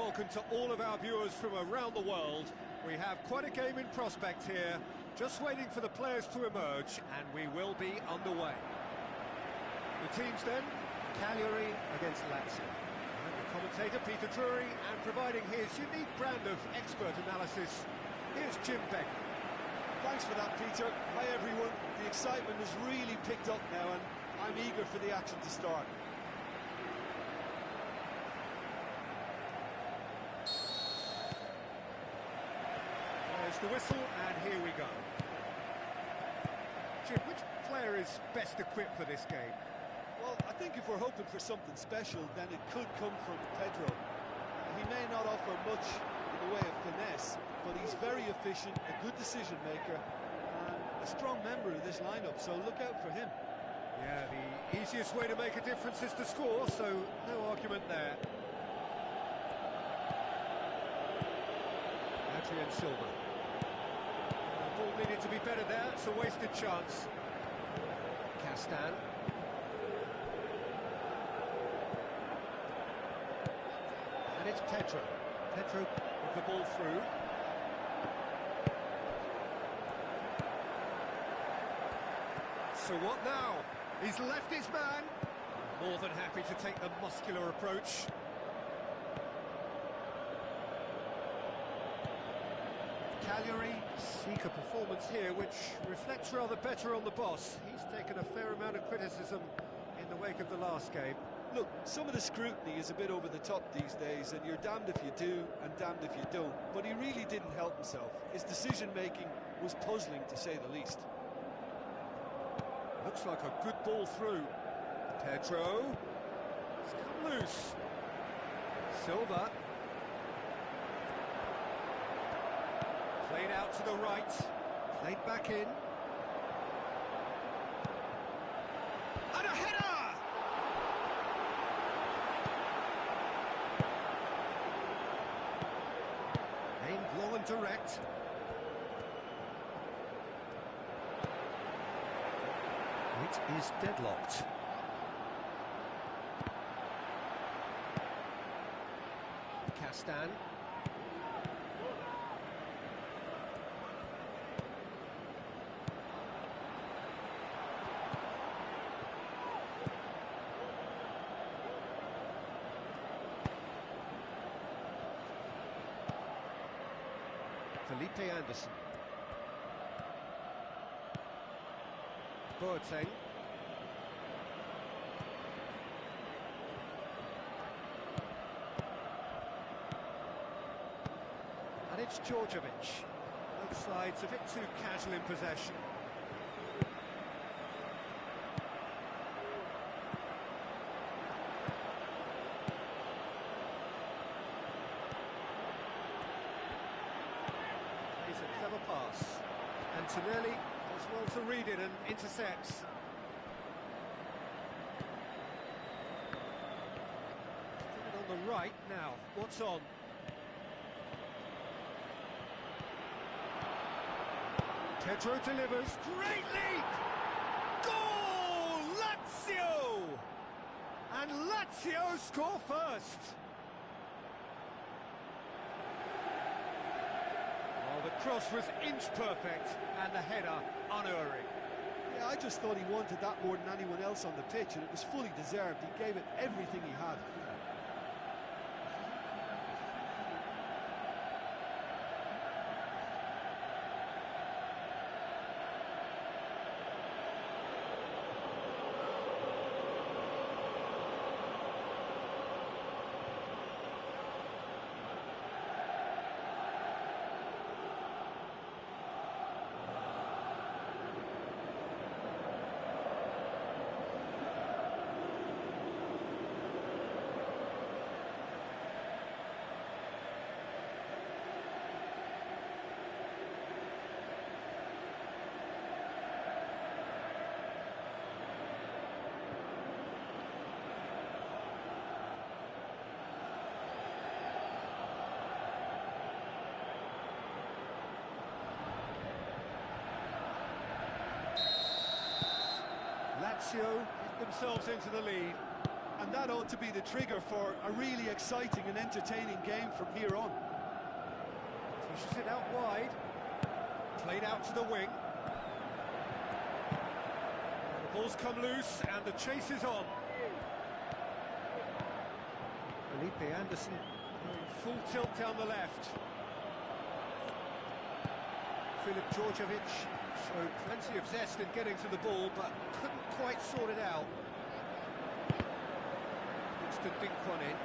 welcome to all of our viewers from around the world. We have quite a game in prospect here, just waiting for the players to emerge, and we will be underway. The teams then, Cagliari against Lazio. And the commentator Peter Drury, and providing his unique brand of expert analysis, here's Jim Begley. Thanks for that, Peter. Hi everyone. The excitement has really picked up now and I'm eager for the action to start. There's the whistle, and here we go. Jim, which player is best equipped for this game? Well, I think if we're hoping for something special, then it could come from Pedro. He may not offer much in the way of finesse, but he's very efficient, a good decision maker, and a strong member of this lineup, so look out for him. Yeah, the easiest way to make a difference is to score, so no argument there. Adrian Silva. The ball needed to be better there, it's a wasted chance. Castan. And it's Pedro. Pedro with the ball through. So what now? He's left his man. More than happy to take the muscular approach. Cagliari seek a performance here which reflects rather better on the boss. He's taken a fair amount of criticism in the wake of the last game. Look, some of the scrutiny is a bit over the top these days, and you're damned if you do and damned if you don't. But he really didn't help himself. His decision-making was puzzling, to say the least. Looks like a good ball through. Pedro. It's come loose. Silva. Played out to the right. Played back in. And a header! Aimed long and direct. It is deadlocked. Castan. Felipe Anderson. Boateng. And it's Djordjevic. Both sides a bit too casual in possession. Plays a clever pass. Antonelli does well to read it and intercepts. Put it on the right now. What's on? Pedro delivers. Great leap! Goal! Lazio! And Lazio score first. Oh, the cross was inch perfect and the header unerring. Yeah, I just thought he wanted that more than anyone else on the pitch, and it was fully deserved. He gave it everything he had. Lazio get themselves into the lead. And And that ought to be the trigger for a really exciting and entertaining game from here on. Pushes it out wide. Played out to the wing. The ball's come loose and the chase is on. Felipe Anderson going full tilt down the left. Filip Djordjevic showed plenty of zest in getting to the ball, but couldn't quite sort it out. Looks to dink one in.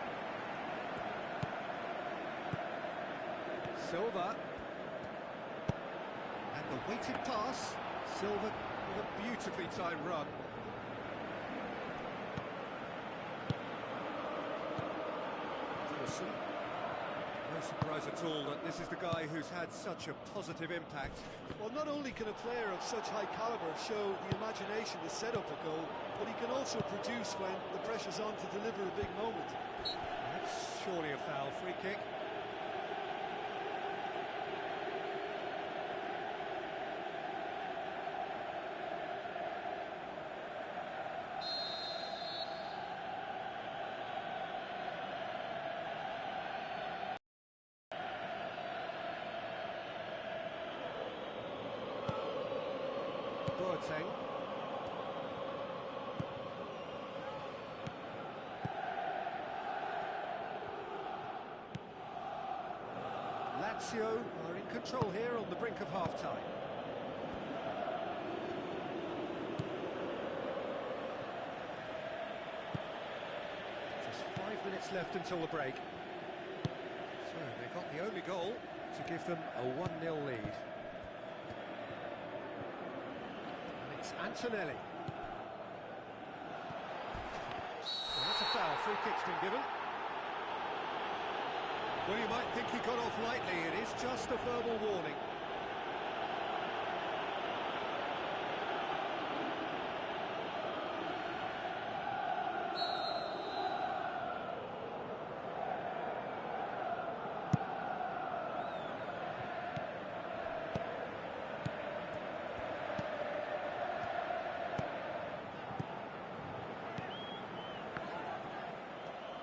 Silva. And the weighted pass. Silva with a beautifully timed run. No surprise at all that this is the guy who's had such a positive impact. Well, not only can a player of such high calibre show the imagination to set up a goal, but he can also produce when the pressure's on to deliver a big moment. That's surely a foul. Free kick. Boateng. Lazio are in control here on the brink of half-time. Just 5 minutes left until the break. So they got the only goal to give them a 1-0 lead. It's Antonelli. So that's a foul. Free kick's been given. Well, you might think he got off lightly. It is just a verbal warning.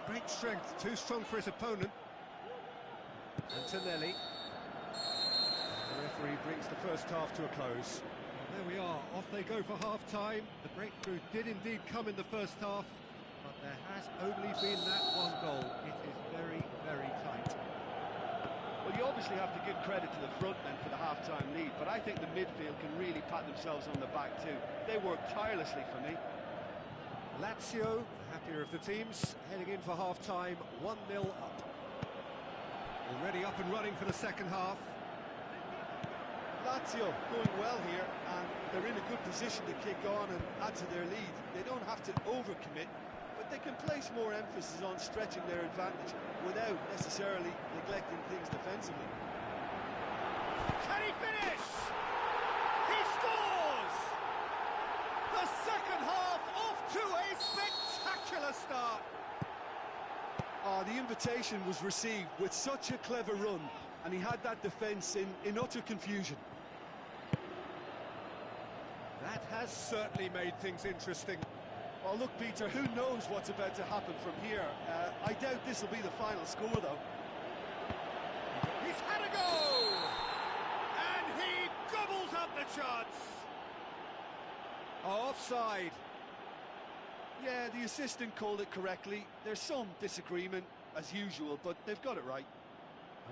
Great strength, too strong for his opponent. Antonelli. The referee brings the first half to a close. Well, there we are, off they go for half-time. The breakthrough did indeed come in the first half, but there has only been that one goal. It is very, very tight. Well, you obviously have to give credit to the front men for the half-time lead, but I think the midfield can really pat themselves on the back too. They worked tirelessly for me. Lazio, the happier of the teams, heading in for half-time, 1-0 up. Already up and running for the second half. Lazio going well here, and they're in a good position to kick on and add to their lead. They don't have to overcommit, but they can place more emphasis on stretching their advantage without necessarily neglecting things defensively. Can he finish? He scores! The second half off to a spectacular start. Oh, the invitation was received with such a clever run, and he had that defence in utter confusion. That has certainly made things interesting. Well, look, Peter, who knows what's about to happen from here? I doubt this will be the final score, though. He's had a go! And he gobbles up the chance! Offside. Yeah, the assistant called it correctly. There's some disagreement, as usual, but they've got it right.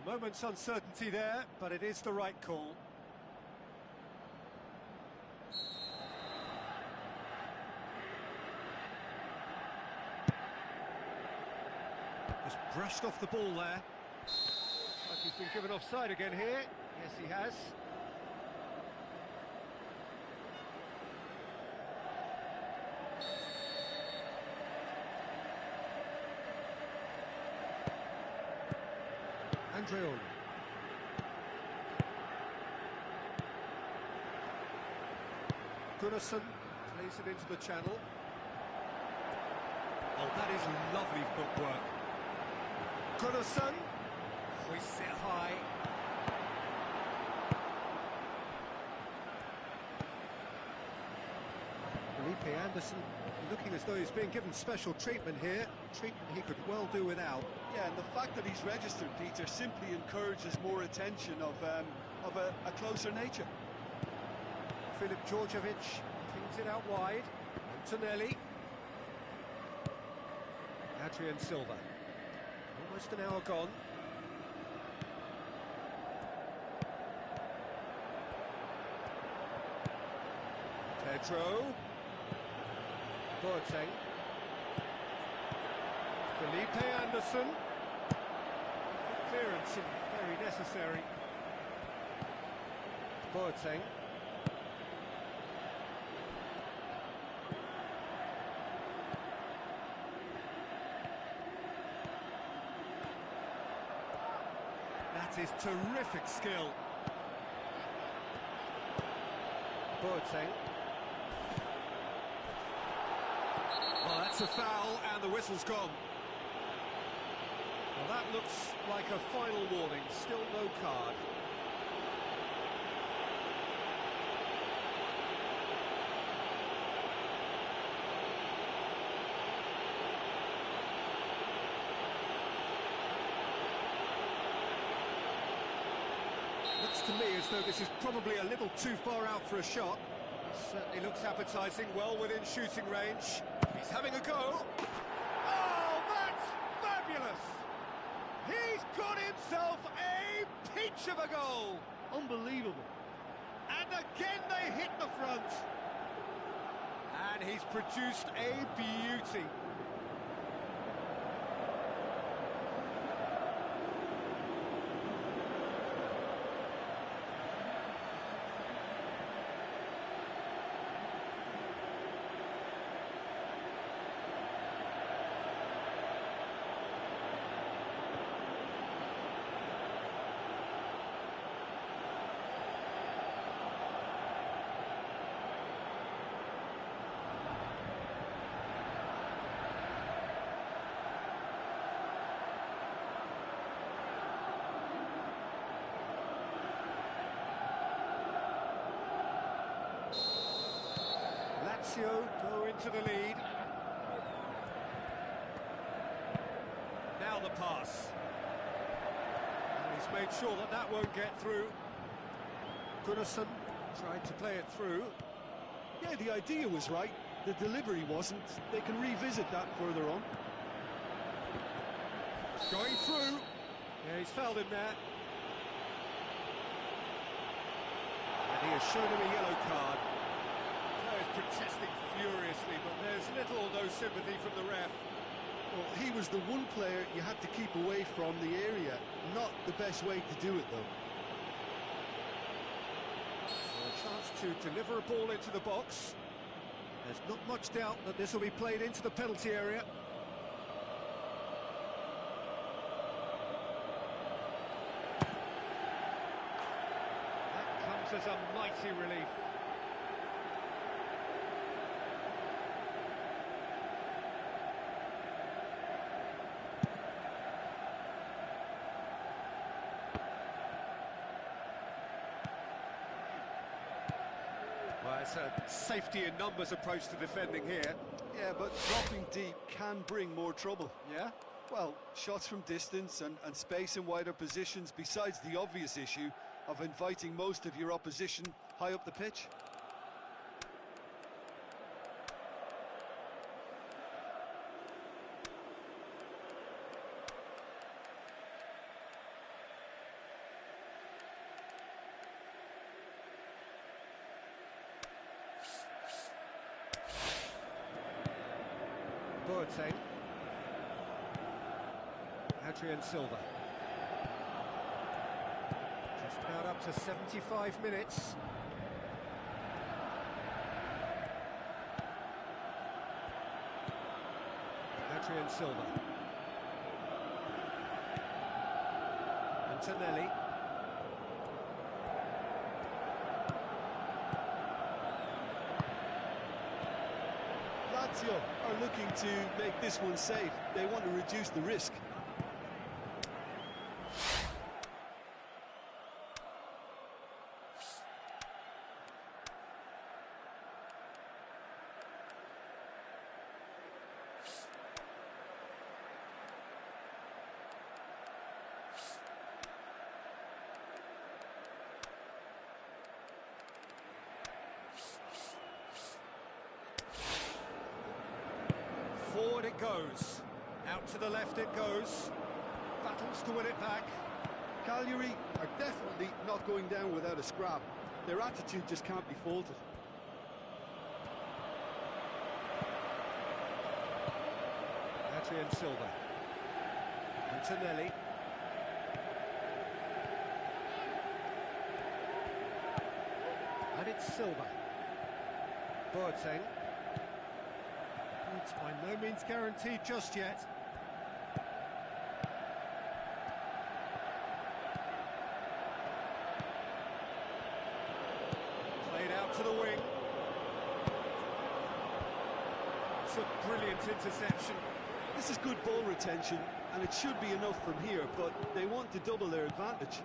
A moment's uncertainty there, but it is the right call. Just brushed off the ball there. Looks like he's been given offside again here. Yes, he has. Andreoli. Gunnarsson plays it into the channel. Oh, that is lovely footwork. Gunnarsson hoists it high. Felipe Anderson Looking as though he's being given special treatment here, treatment he could well do without. Yeah, and the fact that he's registered, Peter, simply encourages more attention of a closer nature. Filip Georgievich pings it out wide. Antonelli. Adrian Silva. Almost an hour gone. Pedro. Boateng. Felipe Anderson. Clearance and very necessary. Boateng. That is terrific skill. Boateng. Well, that's a foul, and the whistle's gone. Well, that looks like a final warning. Still no card. Looks to me as though this is probably a little too far out for a shot. Certainly looks appetising, well within shooting range. He's having a go. Oh, that's fabulous! He's got himself a peach of a goal! Unbelievable. And again they hit the front. And he's produced a beauty. Lazio go into the lead. Now the pass. And he's made sure that that won't get through. Gunnarsson tried to play it through. Yeah, the idea was right. The delivery wasn't. They can revisit that further on. Going through. Yeah, he's fouled him there. And he has shown him a yellow card. Players protesting furiously, but there's little or no sympathy from the ref. Well, he was the one player you had to keep away from the area. Not the best way to do it, though. So a chance to deliver a ball into the box. There's not much doubt that this will be played into the penalty area. That comes as a mighty relief. Well, it's a safety in numbers approach to defending here. Yeah, but dropping deep can bring more trouble. Yeah? Well, shots from distance and space in wider positions, besides the obvious issue of inviting most of your opposition high up the pitch. Boateng. Adrian Silva. Just about up to 75 minutes. Adrian Silva. Antonelli. Lazio are looking to make this one safe. They want to reduce the risk. it goes. Out to the left it goes. Battles to win it back. Cagliari are definitely not going down without a scrap. Their attitude just can't be faulted. Adrian Silva. Antonelli. And it's Silva. Boateng. It's by no means guaranteed just yet. Played out to the wing. It's a brilliant interception. This is good ball retention, and it should be enough from here, but they want to double their advantage.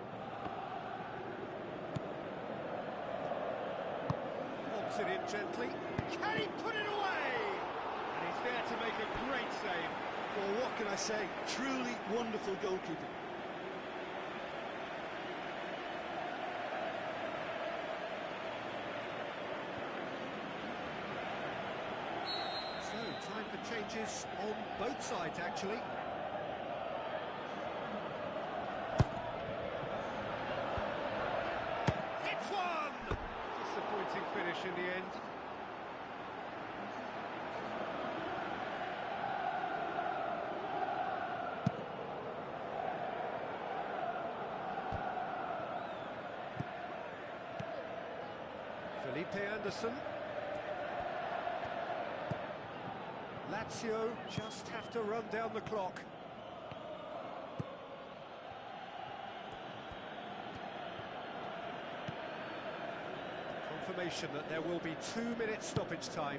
Lobs it in gently. Can he put it away? And he's there to make a great save. Well, what can I say? Truly wonderful goalkeeping. So, time for changes on both sides, actually. It's one! Disappointing finish in the end. Felipe Anderson. Lazio just have to run down the clock. Confirmation that there will be 2-minute stoppage time.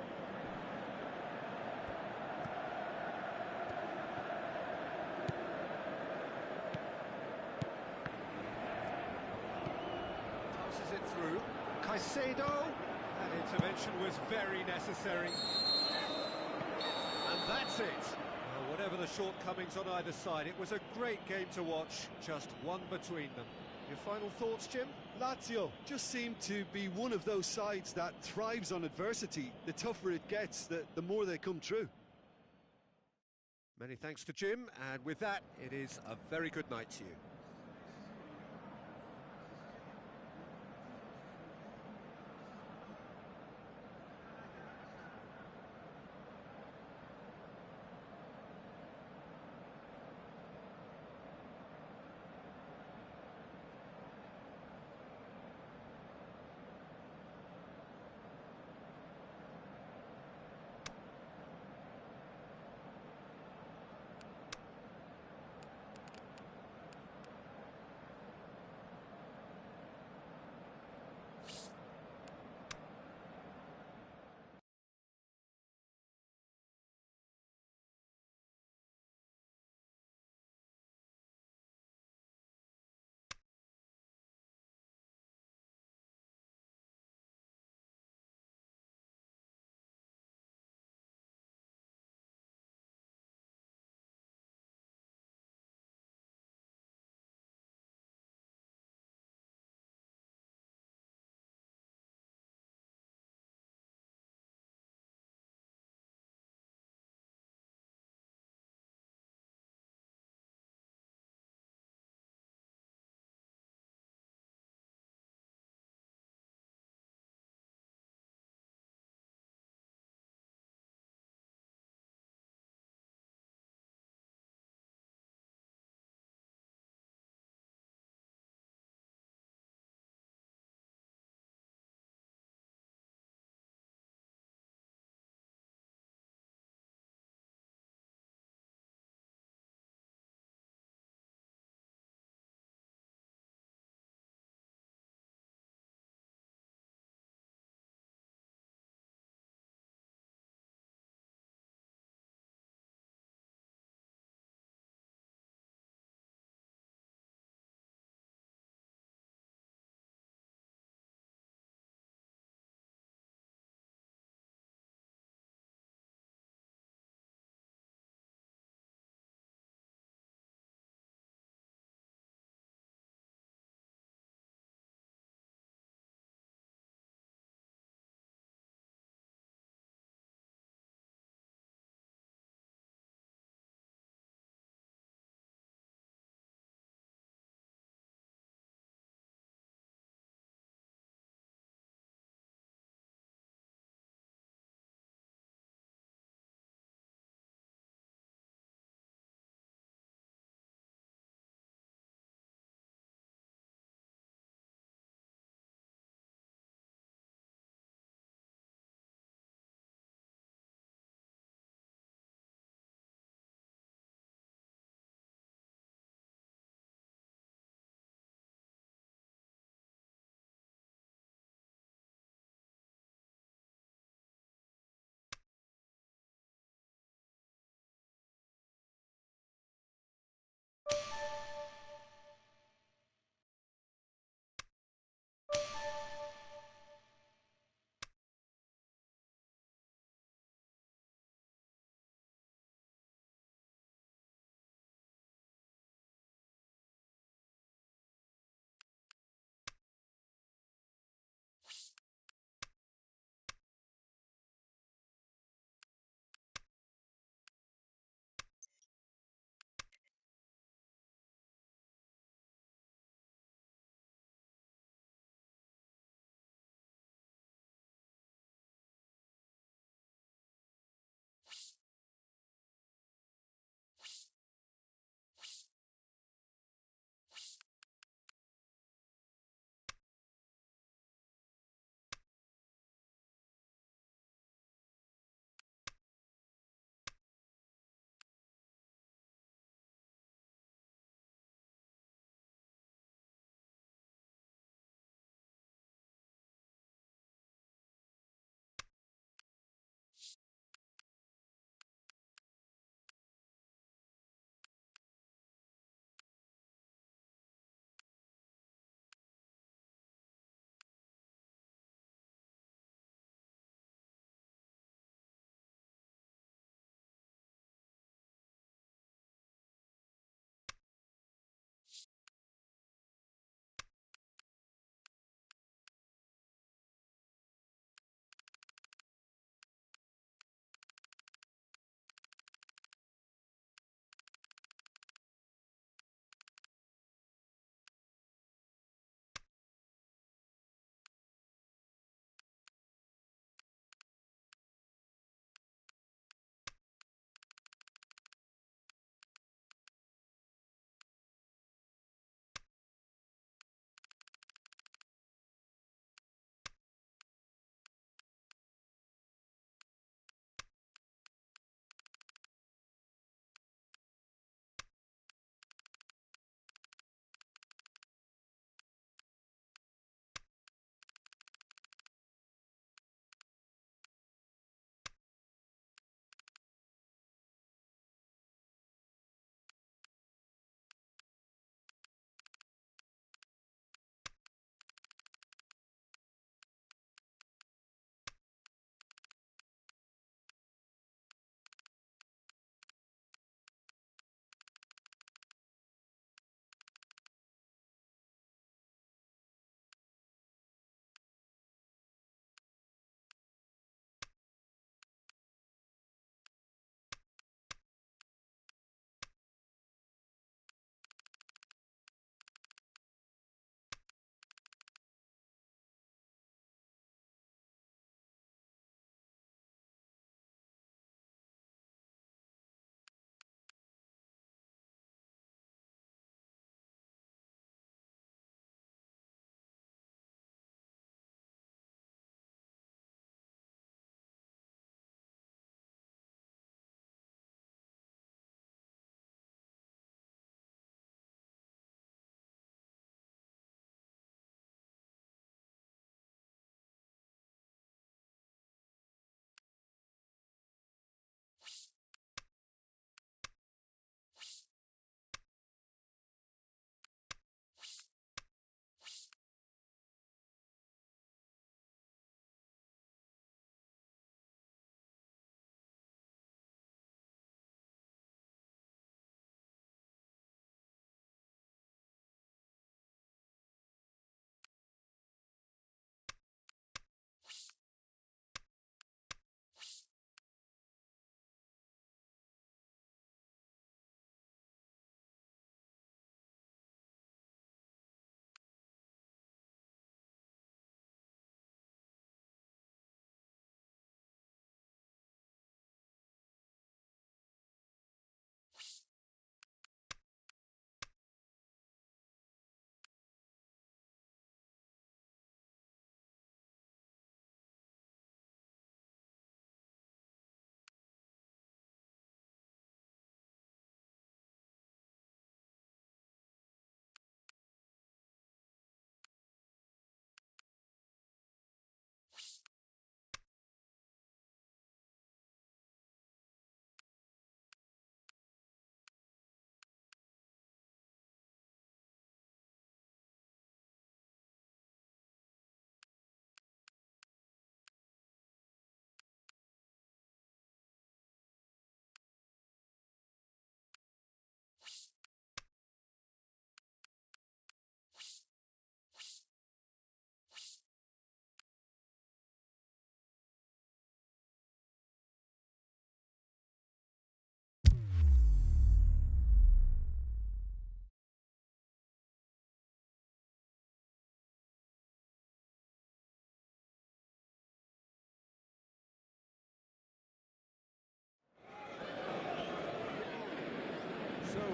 Passes it through. Caicedo. That intervention was very necessary. And that's it. Well, whatever the shortcomings on either side, it was a great game to watch, just one between them. Your final thoughts, Jim? Lazio just seem to be one of those sides that thrives on adversity. The tougher it gets, the more they come through. Many thanks to Jim, and with that, it is a very good night to you.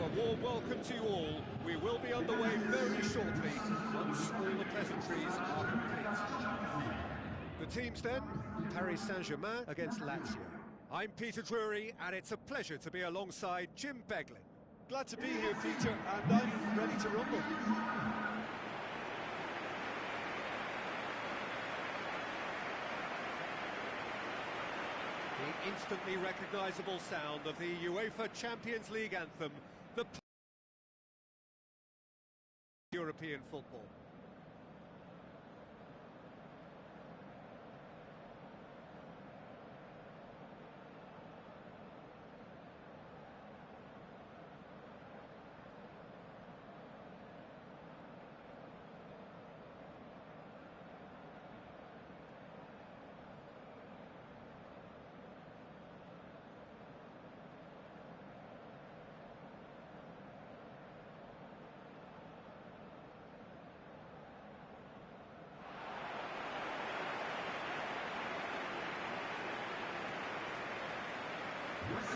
A warm welcome to you all. We will be underway very shortly, once all the pleasantries are complete. The teams then, Paris Saint-Germain against Lazio. I'm Peter Drury, and it's a pleasure to be alongside Jim Beglin. Glad to be here, Peter, and I'm ready to rumble. The instantly recognisable sound of the UEFA Champions League anthem, the European football.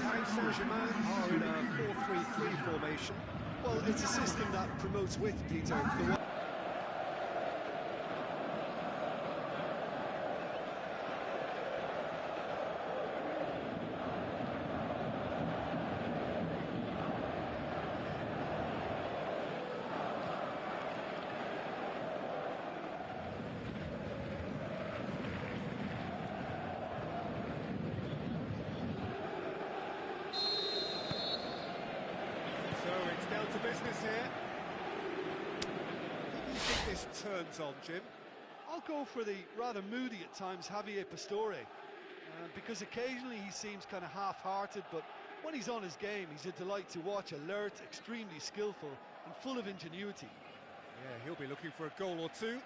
Paris Saint-Germain are in a 4-3-3 formation. Well, it's a system that promotes width, Peter. Down to business here. Who do you think this turns on, Jim? I'll go for the rather moody at times Javier Pastore, because occasionally he seems kind of half-hearted, but when he's on his game, he's a delight to watch, alert, extremely skillful, and full of ingenuity. Yeah, he'll be looking for a goal or two.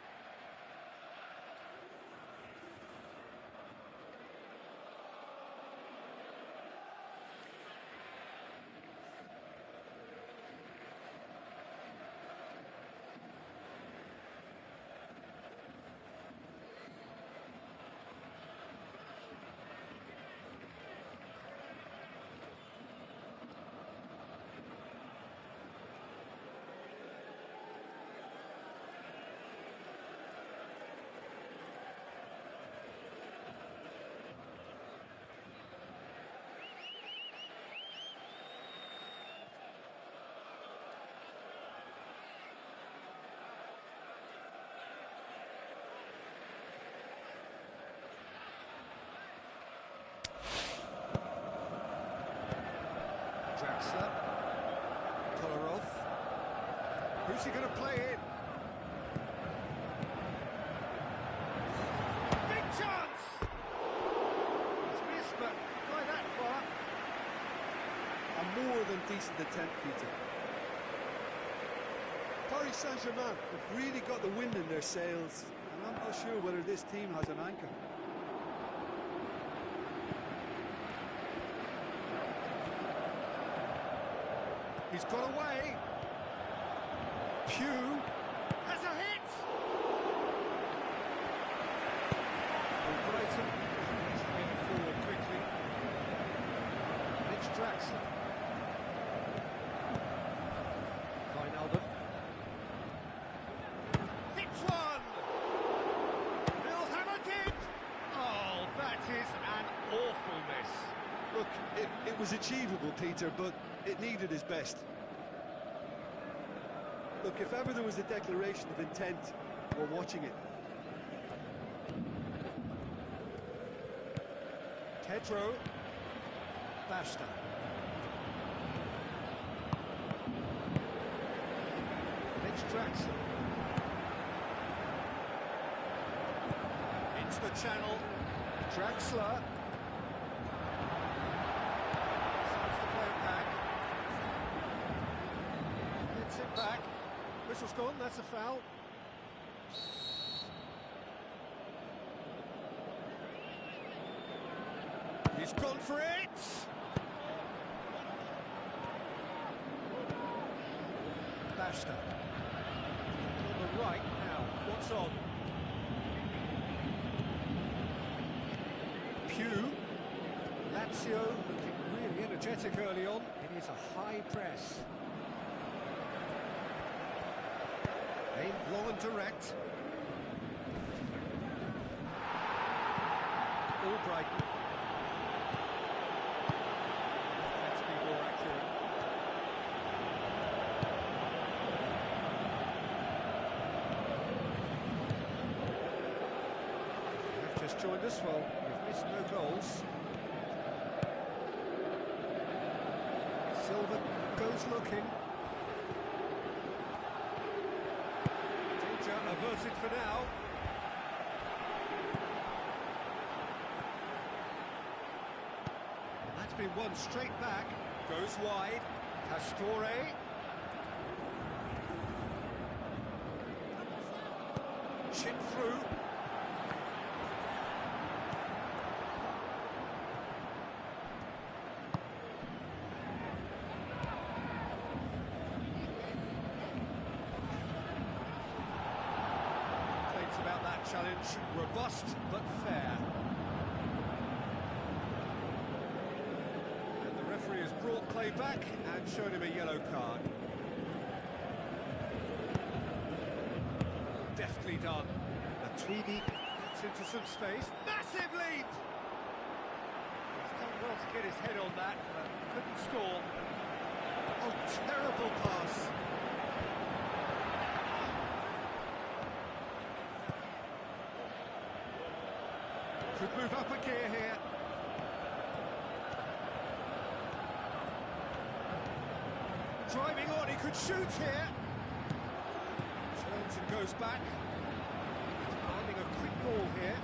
Draxler, Kolarov. Who's he going to play in? Big chance! It's missed, but by that far. A more than decent attempt, Peter. Paris Saint-Germain have really got the wind in their sails, and I'm not sure whether this team has an anchor. He's got away. Pugh has a hit. Well, Brighton needs to get forward quickly. And it's Draxler. Wijnaldum. Hits one. He'll hammer it. Oh, that is an awful miss. Look, it was achievable, Peter, but it needed his best. Look, if ever there was a declaration of intent, we're watching it. Pedro. Basta. It's Draxler. Into the channel. Draxler. Back. Whistle's gone, that's a foul. He's gone for it! Basta. On the right now, what's on? Pugh. Lazio looking really energetic early on. It is a high press. Long and direct. Albrighton. Let's be more accurate. If you have just joined us, well, you've missed no goals. Silva goes looking. Danger averted for now. And that's been won straight back. Goes wide. Pastore. Chip through. About that challenge, robust but fair. And the referee has brought play back and shown him a yellow card. Deftly done. And Tweedy gets into some space. Massive leap! He's done well to get his head on that, but couldn't score. Oh, terrible pass. Could move up a gear here. Driving on, he could shoot here. Turns and goes back. Finding a quick ball here.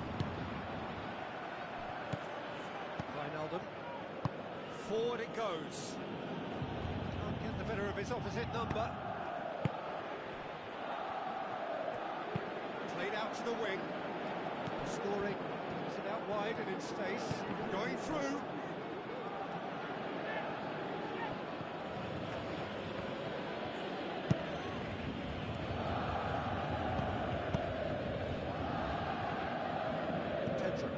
Wijnaldum. Forward it goes. Can't get the better of his opposite number. Played out to the wing. Story. It out wide and in space, going through. Pedro.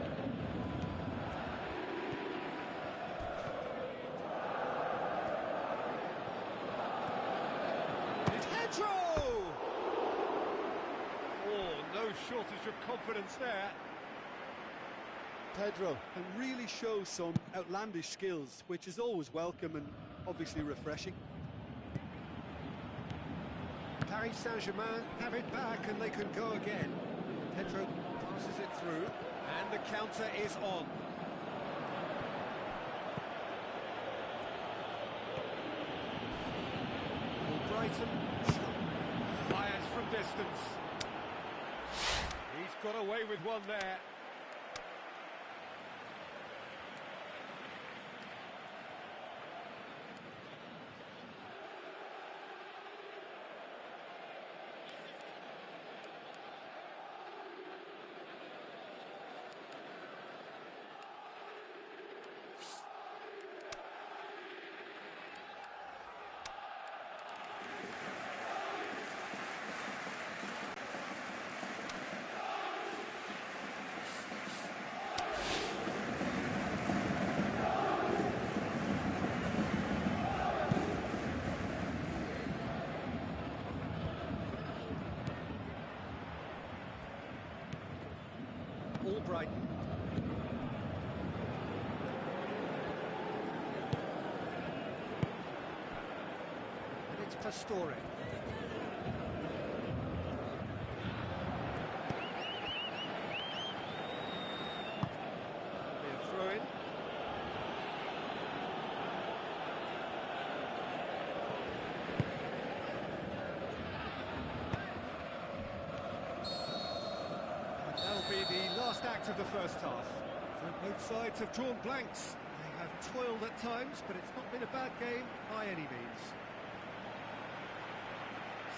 It's Pedro! Oh, no shortage of confidence there. Pedro can really show some outlandish skills, which is always welcome and obviously refreshing. Paris Saint-Germain have it back and they can go again. Pedro passes it through and the counter is on. Brighton fires from distance. He's got away with one there. Albrighton. And it's Pastore. Be a throw-in. That'll be the last act of the first half. So both sides have drawn blanks. They have toiled at times, but it's not been a bad game by any means.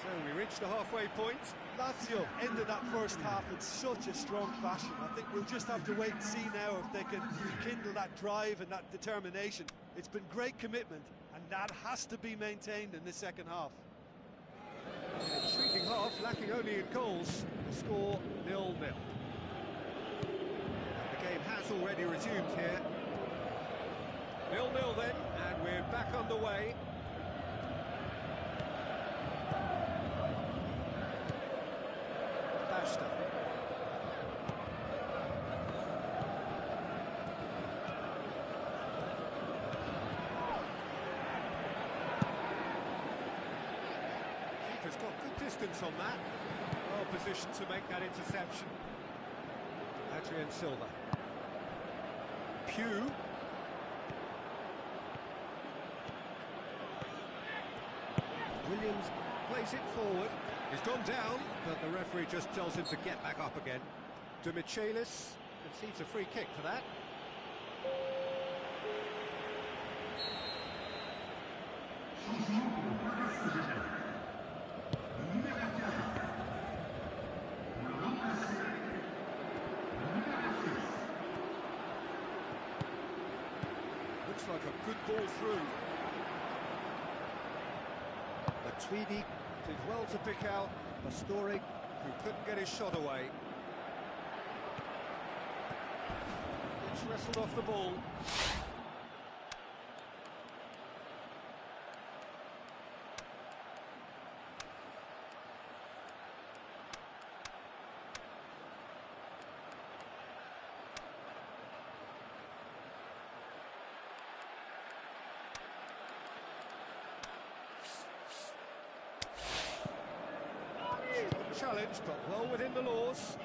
So we reach the halfway point. Lazio ended that first half in such a strong fashion. I think we'll just have to wait and see now if they can rekindle that drive and that determination. It's been great commitment, and that has to be maintained in the second half. Intriguing half, lacking only in goals. The score 0-0. The game has already resumed here. 0-0 then, and we're back underway. He's got good distance on that. Well positioned to make that interception. Adrian Silva. Pugh. Williams plays it forward. He's gone down, but the referee just tells him to get back up again. De Michelis concedes a free kick for that. Looks like a good ball through. But Tweedy did well to pick out Pastore, who couldn't get his shot away. It's wrestled off the ball. Challenge, but well within the laws.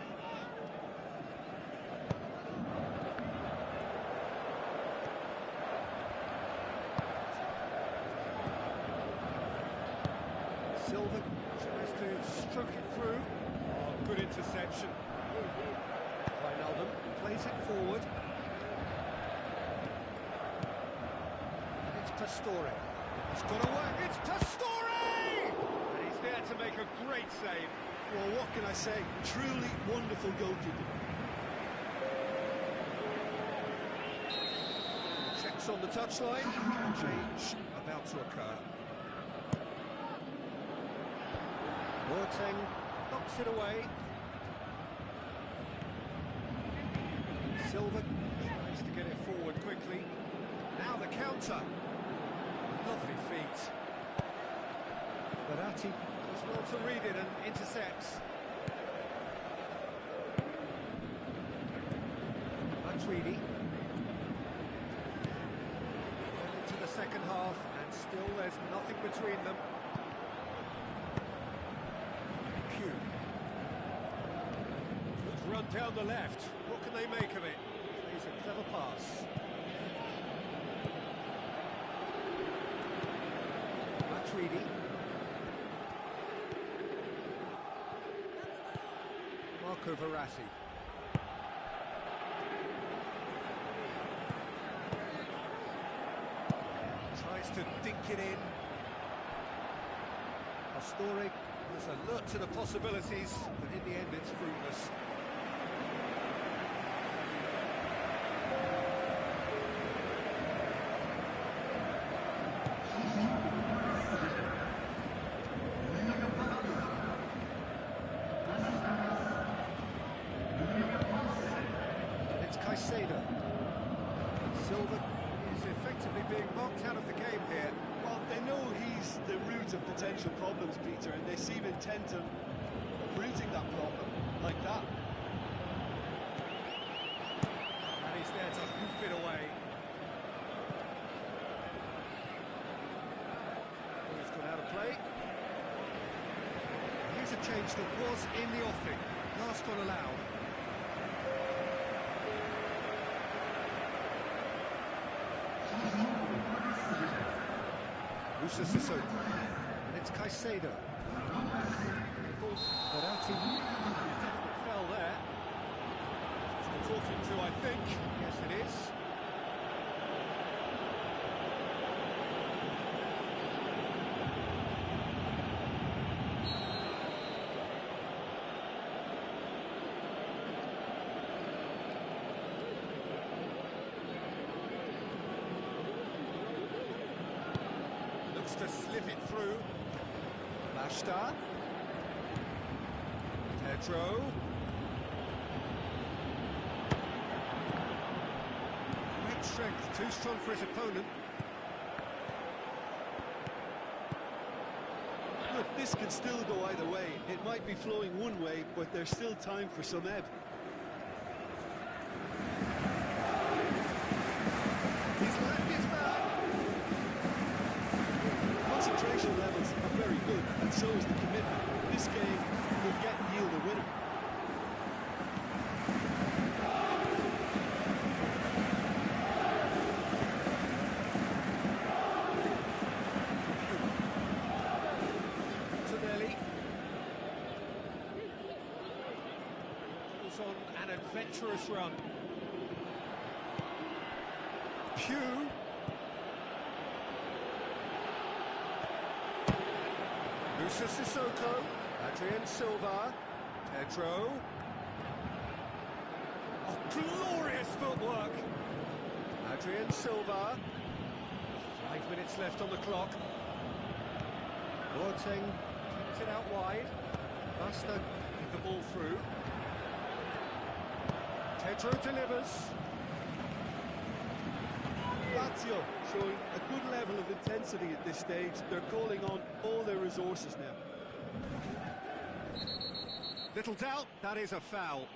Silva tries to stroke it through. Oh, good interception. Wijnaldum plays it forward. And it's Pastore. It's got to work. It's Pastore! And he's there to make a great save. Well, what can I say? Truly wonderful goalkeeping. Checks on the touchline. Change about to occur. Boateng knocks it away. Silva tries to get it forward quickly. Now the counter. Lovely feet. Verratti does well to read it and intercepts. Matuidi. Well into the second half, and still there's nothing between them. Pugh. Good run down the left. What can they make of it? Plays a clever pass. Matuidi. Marco Verratti. Tries to dink it in. Pastore was alert to the possibilities, but in the end it's fruitless. Silva is effectively being marked out of the game here. Well, they know he's the root of potential problems, Peter, and they seem intent on uprooting that problem like that. And he's there to hoof it away. He's gone out of play. Here's a change that was in the offing. Last one allowed. Musa Sissoko, and it's Caicedo. Verratti definitely fell there. Still talking to, I think. Yes, it is. To slip it through. Lashta. Pedro. Great strength, too strong for his opponent. Look, this could still go either way. It might be flowing one way, but there's still time for some ebb. He's left his man. Concentration levels are very good. and so is the commitment. This game could yield a winner. On an adventurous run. Pew. Musa Sissoko. Adrian Silva. Pedro. Oh, glorious footwork. Adrian Silva. 5 minutes left on the clock. Boateng keeps it out wide. Basta with the ball through. Pedro delivers. Lazio showing a good level of intensity at this stage. They're calling on all their resources now. Little doubt, that is a foul.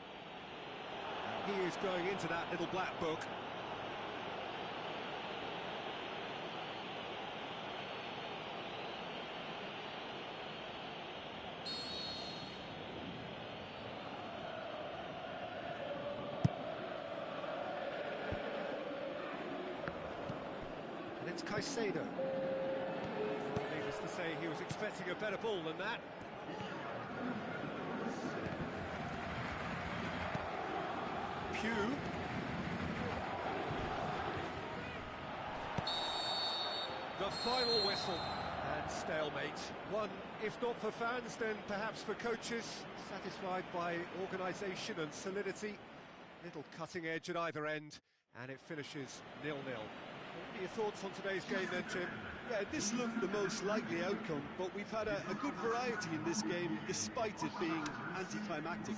And he is going into that little black book. It's Caicedo. Needless to say, he was expecting a better ball than that. Pew. The final whistle. And stalemate. One, if not for fans, then perhaps for coaches. Satisfied by organisation and solidity. Little cutting edge at either end. And it finishes 0-0. What are your thoughts on today's game then, Jim? Yeah, this looked the most likely outcome, but we've had a good variety in this game, despite it being anticlimactic.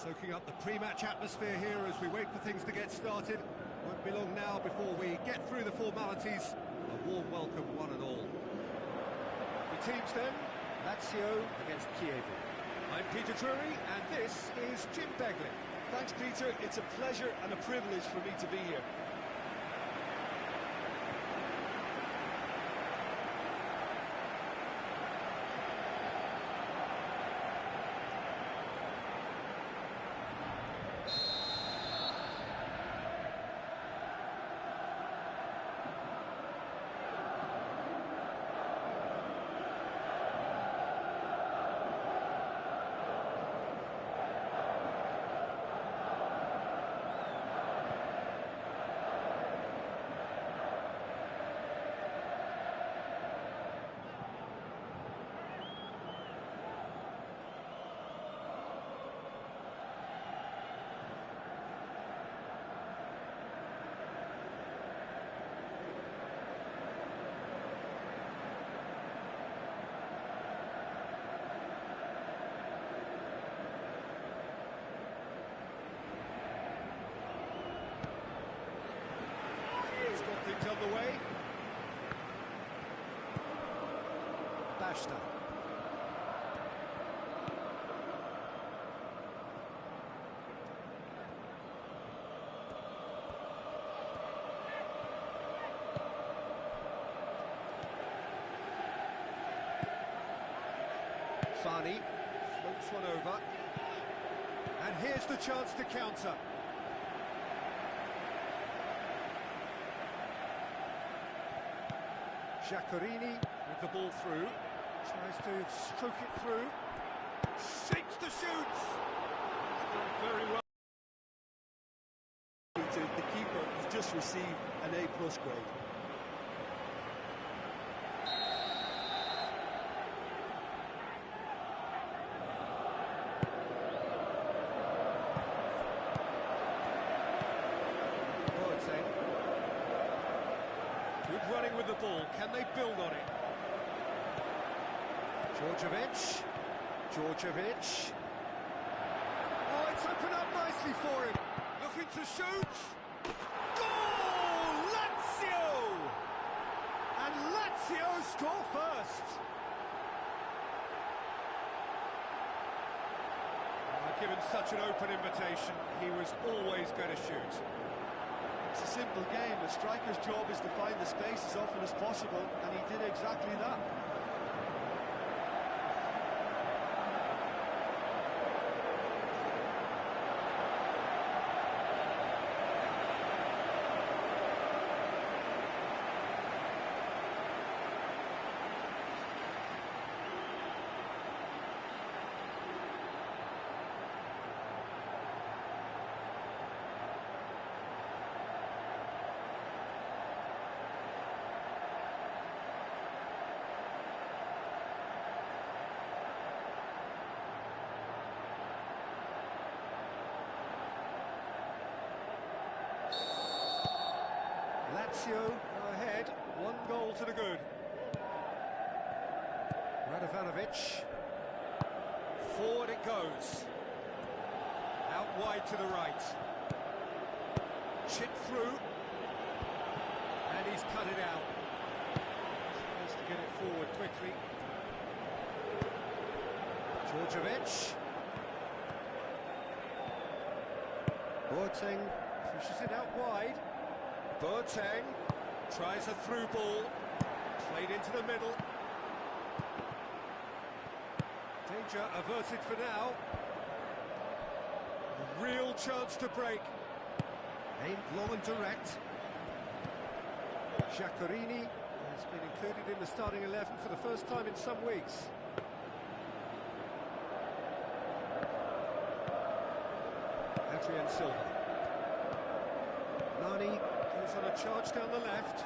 Soaking up the pre-match atmosphere here as we wait for things to get started. Won't be long now before we get through the formalities. A warm welcome, one and all. The teams then, Lazio against Kiev. I'm Peter Drury, and this is Jim Begley. Thanks, Peter. It's a pleasure and a privilege for me to be here. Things on the way. Bashta. Fani floats one over. And here's the chance to counter. Giaccherini with the ball through, tries to stroke it through, shakes the shoots. He's done very well. The keeper has just received an A+ grade. Good running with the ball. Can they build on it? Djordjevic. Oh, it's opened up nicely for him. Looking to shoot. Goal! Lazio! And Lazio score first. Given such an open invitation, he was always going to shoot. It's a simple game. A striker's job is to find the space as often as possible, and he did exactly that. Lazio go ahead, 1 goal to the good. Radovanovic, forward it goes. Out wide to the right. Chip through, and he's cut it out. Tries to get it forward quickly. Djordjevic. Boateng pushes it out wide. Boateng tries a through ball, played into the middle. Danger averted for now. A real chance to break. Aimed long and direct. Giaccherini has been included in the starting 11 for the first time in some weeks. Adrian Silva. Nani goes on a charge down the left.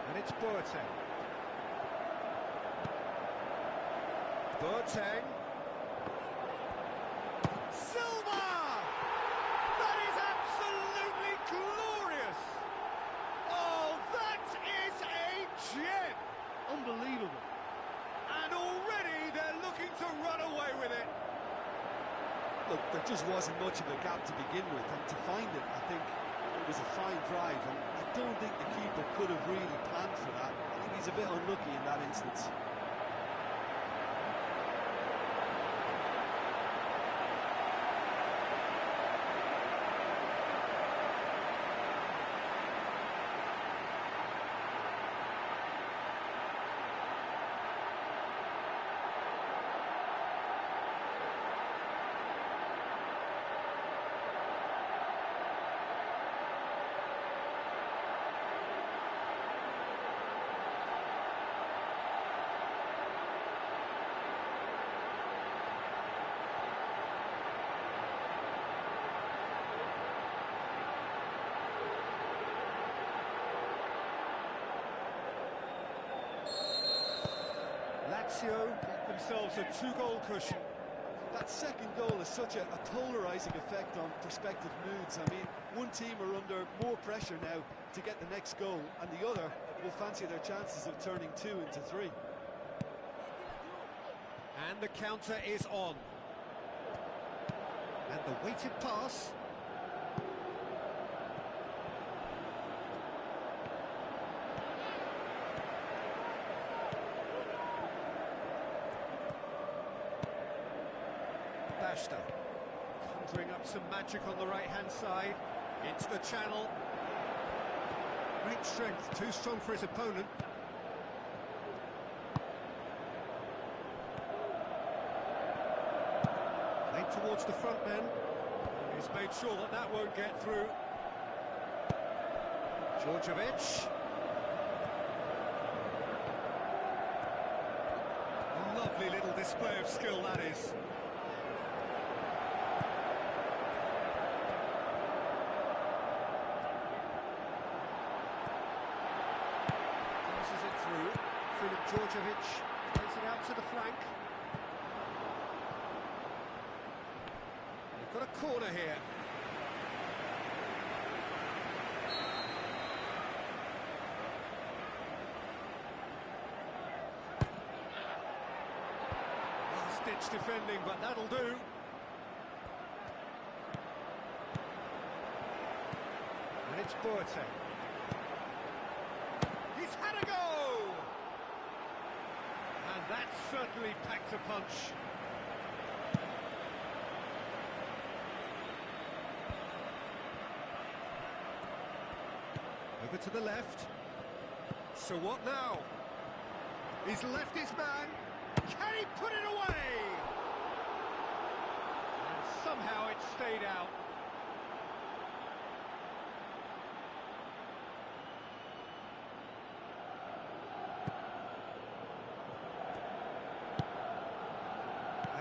And it's Boateng. Boateng. Silva! That is absolutely glorious! There just wasn't much of a gap to begin with, and to find it, I think it was a fine drive, and I don't think the keeper could have really planned for that. I think he's a bit unlucky in that instance. Lazio get themselves a 2-goal cushion. That second goal has such a polarising effect on prospective moods. I mean, one team are under more pressure now to get the next goal, and the other will fancy their chances of turning 2 into 3. And the counter is on. And the weighted pass. Conjuring up some magic on the right-hand side. Into the channel. Great strength, too strong for his opponent. Played towards the front men. He's made sure that that won't get through. Djordjevic. Lovely little display of skill, that is. Djordjevic plays it out to the flank. They've got a corner here. Last-ditch defending, but that'll do. And it's Boateng. He's had a go! And that certainly packed a punch. Over to the left. So what now? He's left his man. Can he put it away? And somehow it stayed out.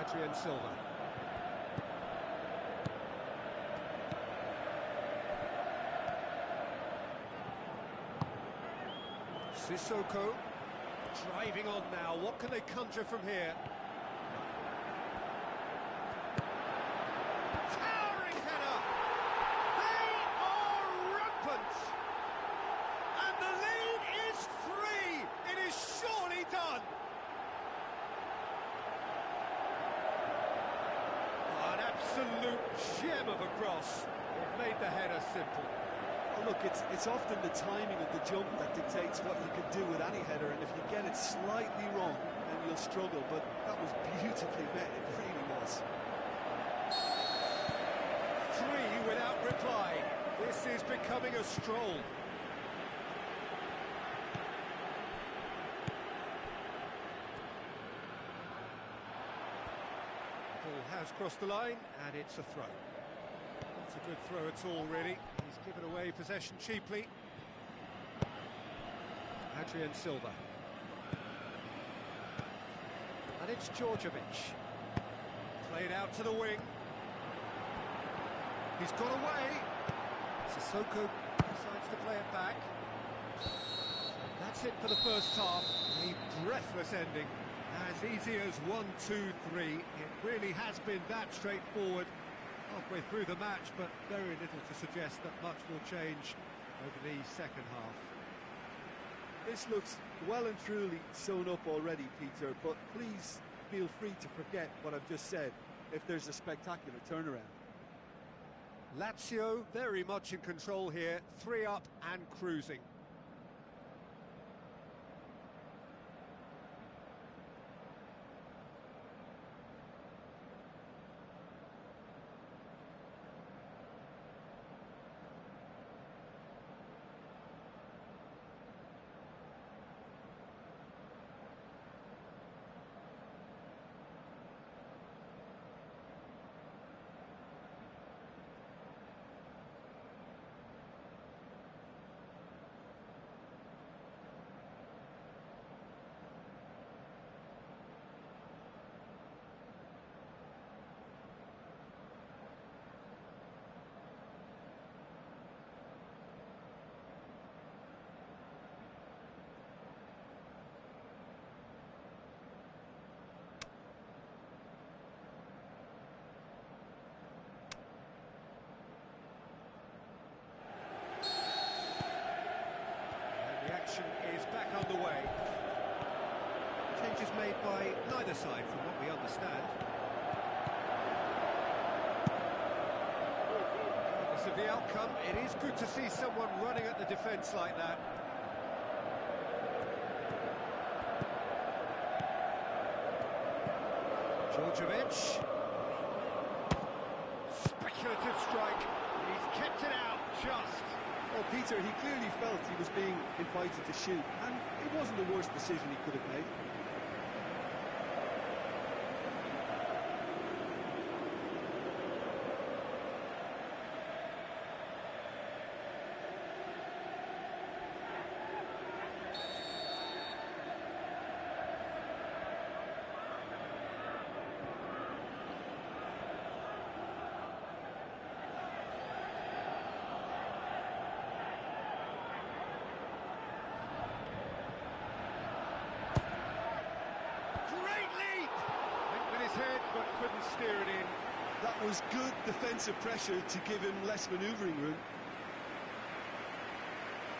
Adrian Silva. Sissoko driving on now. What can they conjure from here? Towering header! They are rampant! And the lead is 3! It is surely done! Absolute gem of a cross. It made the header simple. Well, look, it's often the timing of the jump that dictates what you can do with any header, and if you get it slightly wrong, then you'll struggle, but that was beautifully met, it really was. 3 without reply. This is becoming a stroll. Has crossed the line, and it's a throw. Not a good throw at all, really. He's given away possession cheaply. Adrian Silva. And it's Djordjevic. Played out to the wing. He's got away. Sissoko decides to play it back. That's it for the first half. A breathless ending. As easy as 1, 2, 3. It really has been that straightforward halfway through the match, but very little to suggest that much will change over the second half. This looks well and truly sewn up already, Peter, but please feel free to forget what I've just said. if there's a spectacular turnaround. Lazio very much in control here, 3 up and cruising. The action is back underway. Changes made by neither side from what we understand. Regardless of the outcome, it is good to see someone running at the defence like that. Djordjevic. Speculative strike. He's kept it out just. Well, Peter, he clearly felt he was being invited to shoot, and it wasn't the worst decision he could have made. Head, but couldn't steer it in. That was good defensive pressure to give him less manoeuvring room.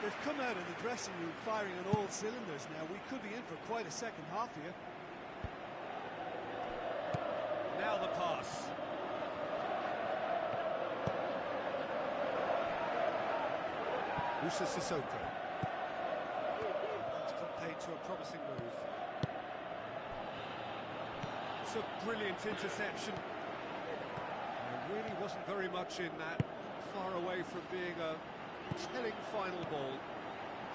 They've come out of the dressing room firing on all cylinders now. We could be in for quite a second half here. Now the pass. Musa Sissoko. That's put paid to a promising move. It's a brilliant interception. There really wasn't very much in that, far away from being a telling final ball.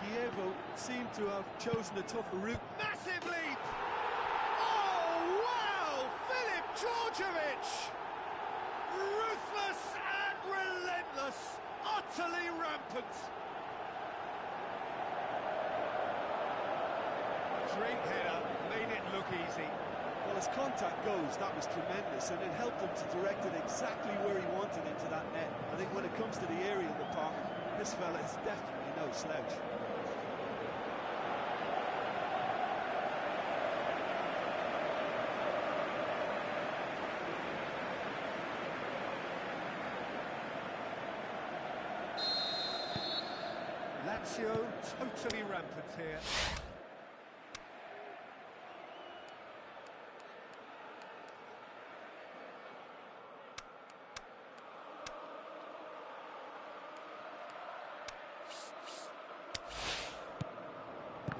Kievo seemed to have chosen a tougher route. Massive leap! Oh, wow! Philip Djordjevic! Ruthless and relentless, utterly rampant. Great header, made it look easy. Well, as contact goes, that was tremendous, and it helped him to direct it exactly where he wanted into that net. I think when it comes to the area of the park, this fella is definitely no slouch. Lazio totally rampant here.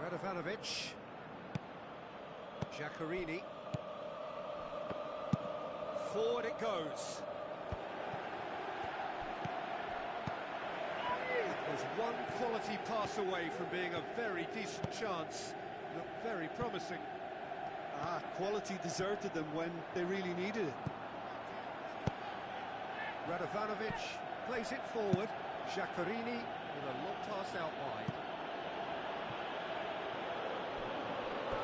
Radovanovic. Giaccherini. Forward it goes. There's one quality pass away from being a very decent chance. Looked very promising. Quality deserted them when they really needed it. Radovanovic plays it forward. Giaccherini with a long pass out wide.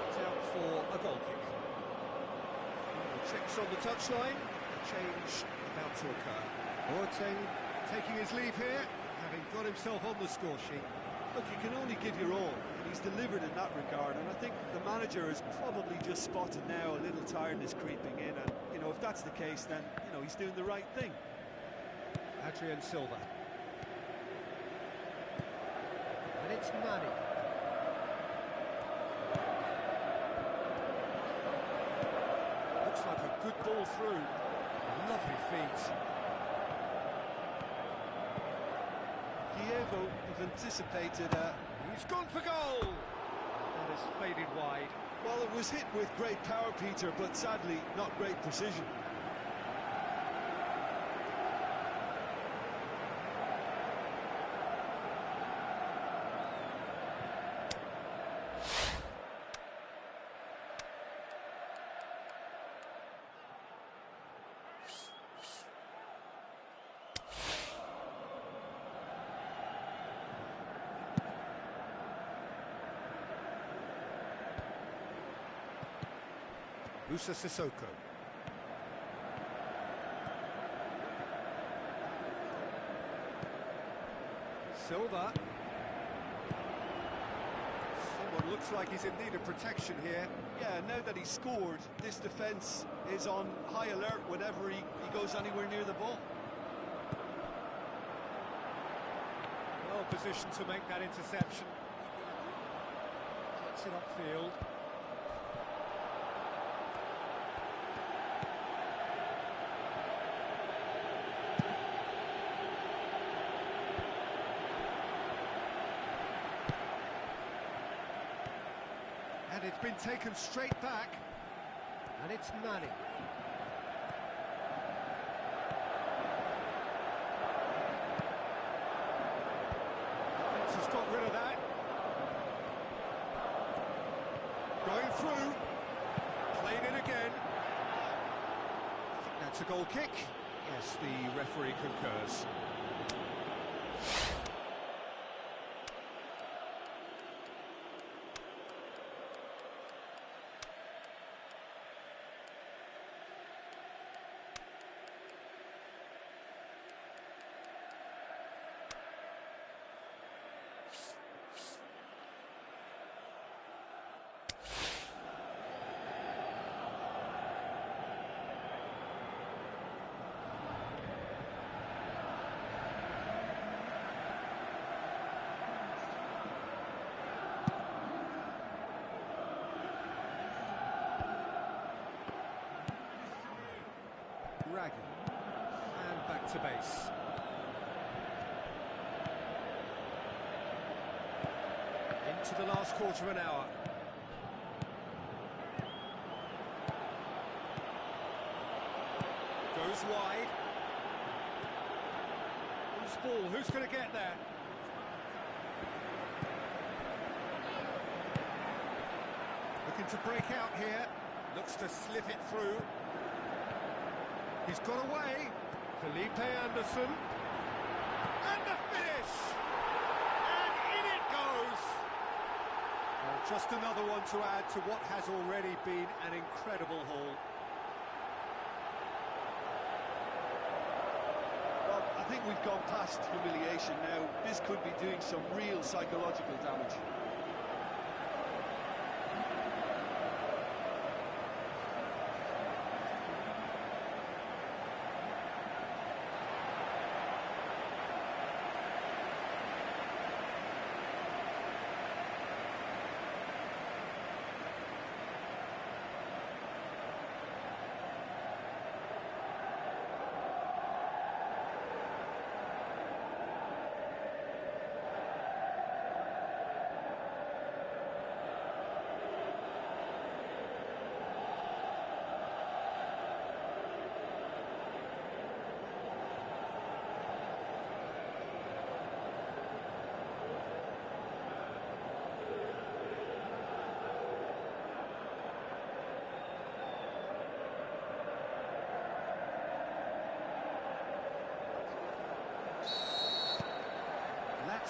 It's out for a goal kick. Checks on the touchline. Change about to occur. Boateng taking his leave here, having got himself on the score sheet. Look, you can only give your all, and he's delivered in that regard, and I think the manager has probably just spotted now a little tiredness creeping in, and, you know, if that's the case, then, you know, he's doing the right thing. Adrien Silva. And it's Nani. Looks like a good ball through. Lovely feet. Kievo have anticipated He's gone for goal. That has faded wide. well, it was hit with great power, Peter, but sadly not great precision. Musa Sissoko. Silva. Someone looks like he's in need of protection here. Yeah, now that he's scored, this defence is on high alert whenever he goes anywhere near the ball. Well positioned to make that interception. Gets it upfield. And it's been taken straight back. And it's Nani. Defence has got rid of that. Going through. Played it again. I think that's a goal kick. Yes, the referee concurs. And back to base. Into the last quarter of an hour. Goes wide. Who's ball? Who's going to get there? Looking to break out here. Looks to slip it through. He's got away. Felipe Anderson. And the finish! And in it goes! Well, just another one to add to what has already been an incredible haul. Well, I think we've gone past humiliation now. This could be doing some real psychological damage.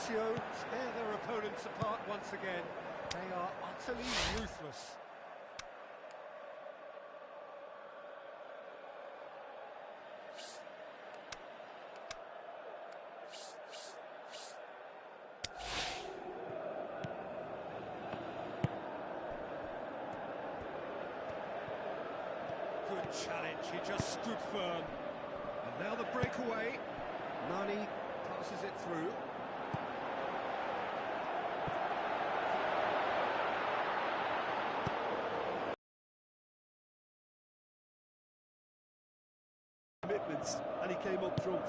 Lazio tear their opponents apart once again. They are utterly ruthless. Good challenge, he just stood firm. And now the breakaway. Nani passes it through. front.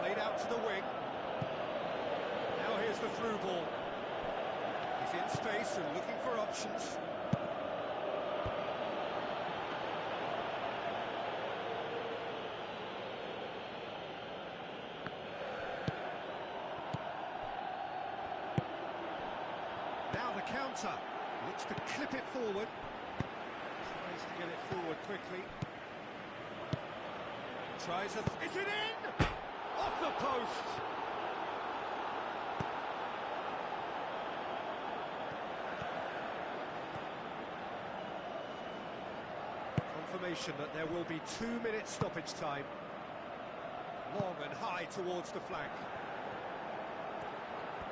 Played out to the wing. Now here's the through ball. He's in space and looking for options. Now the counter. Looks to clip it forward. Tries to get it forward quickly. Tries a... Is it in? Off the post! Confirmation that there will be 2-minute stoppage time. Long and high towards the flank.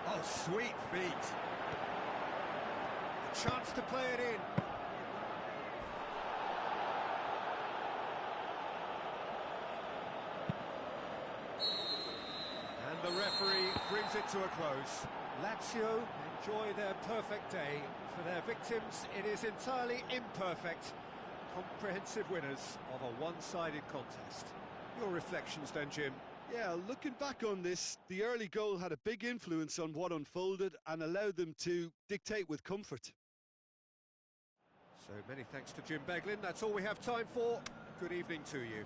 Oh, sweet feet. A chance to play it in. And the referee brings it to a close. Lazio enjoy their perfect day. For their victims, it is entirely imperfect. Comprehensive winners of a one-sided contest. Your reflections then, Jim? Yeah, looking back on this, the early goal had a big influence on what unfolded and allowed them to dictate with comfort. So many thanks to Jim Beglin. That's all we have time for. Good evening to you.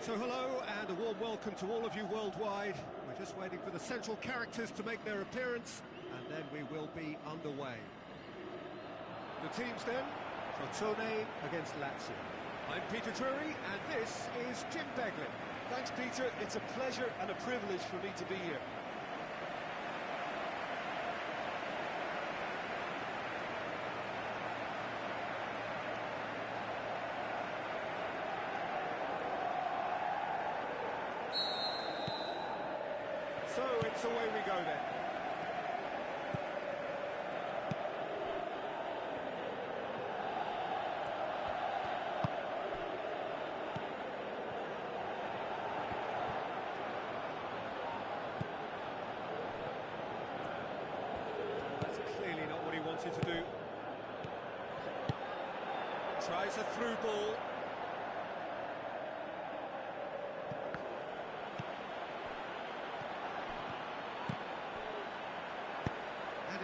So hello and a warm welcome to all of you worldwide. We're just waiting for the central characters to make their appearance and then we will be underway. The teams then, Crotone against Lazio. I'm Peter Drury and this is Jim Begley. Thanks, Peter. It's a pleasure and a privilege for me to be here. So it's away we go then. That's clearly not what he wanted to do. Tries a through ball.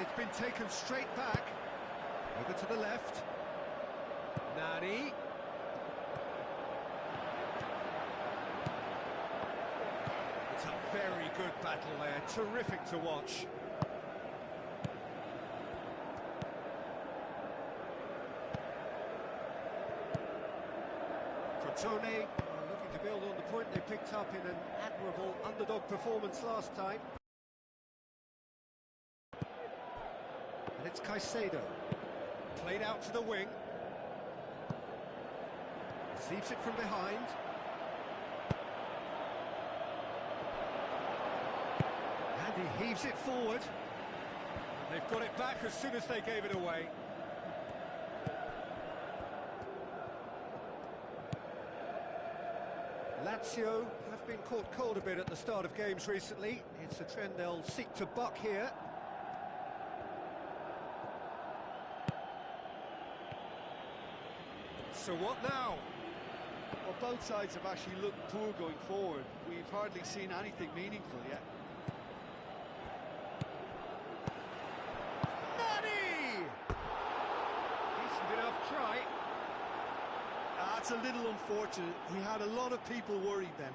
It's been taken straight back. Over to the left. Nani. It's a very good battle there. Terrific to watch. Crotone looking to build on the point they picked up in an admirable underdog performance last time. It's Caicedo, played out to the wing, receives it from behind, and he heaves it forward, and they've got it back as soon as they gave it away. Lazio have been caught cold a bit at the start of games recently. It's a trend they'll seek to buck here. So what now? Well, both sides have actually looked poor going forward. We've hardly seen anything meaningful yet. Nani! Decent enough try. That's a little unfortunate. He had a lot of people worried then.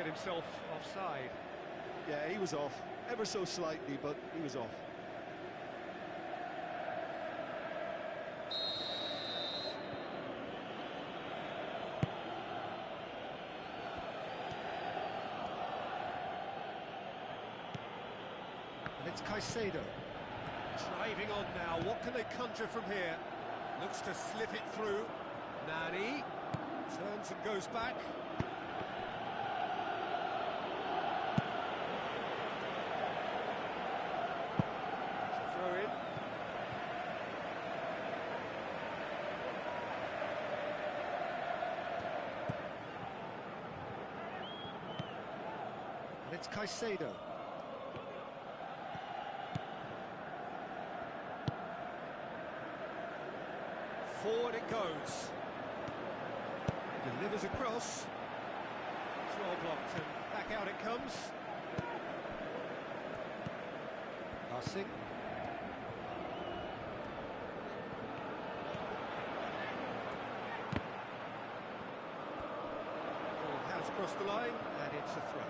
Himself offside. Yeah, he was off, ever so slightly, but he was off. And it's Caicedo. Driving on now, what can they conjure from here? Looks to slip it through. Nani turns and goes back. It's Caicedo. Forward it goes. Delivers across. It's well blocked and back out it comes. Passing. Ball has crossed the line and it's a throw.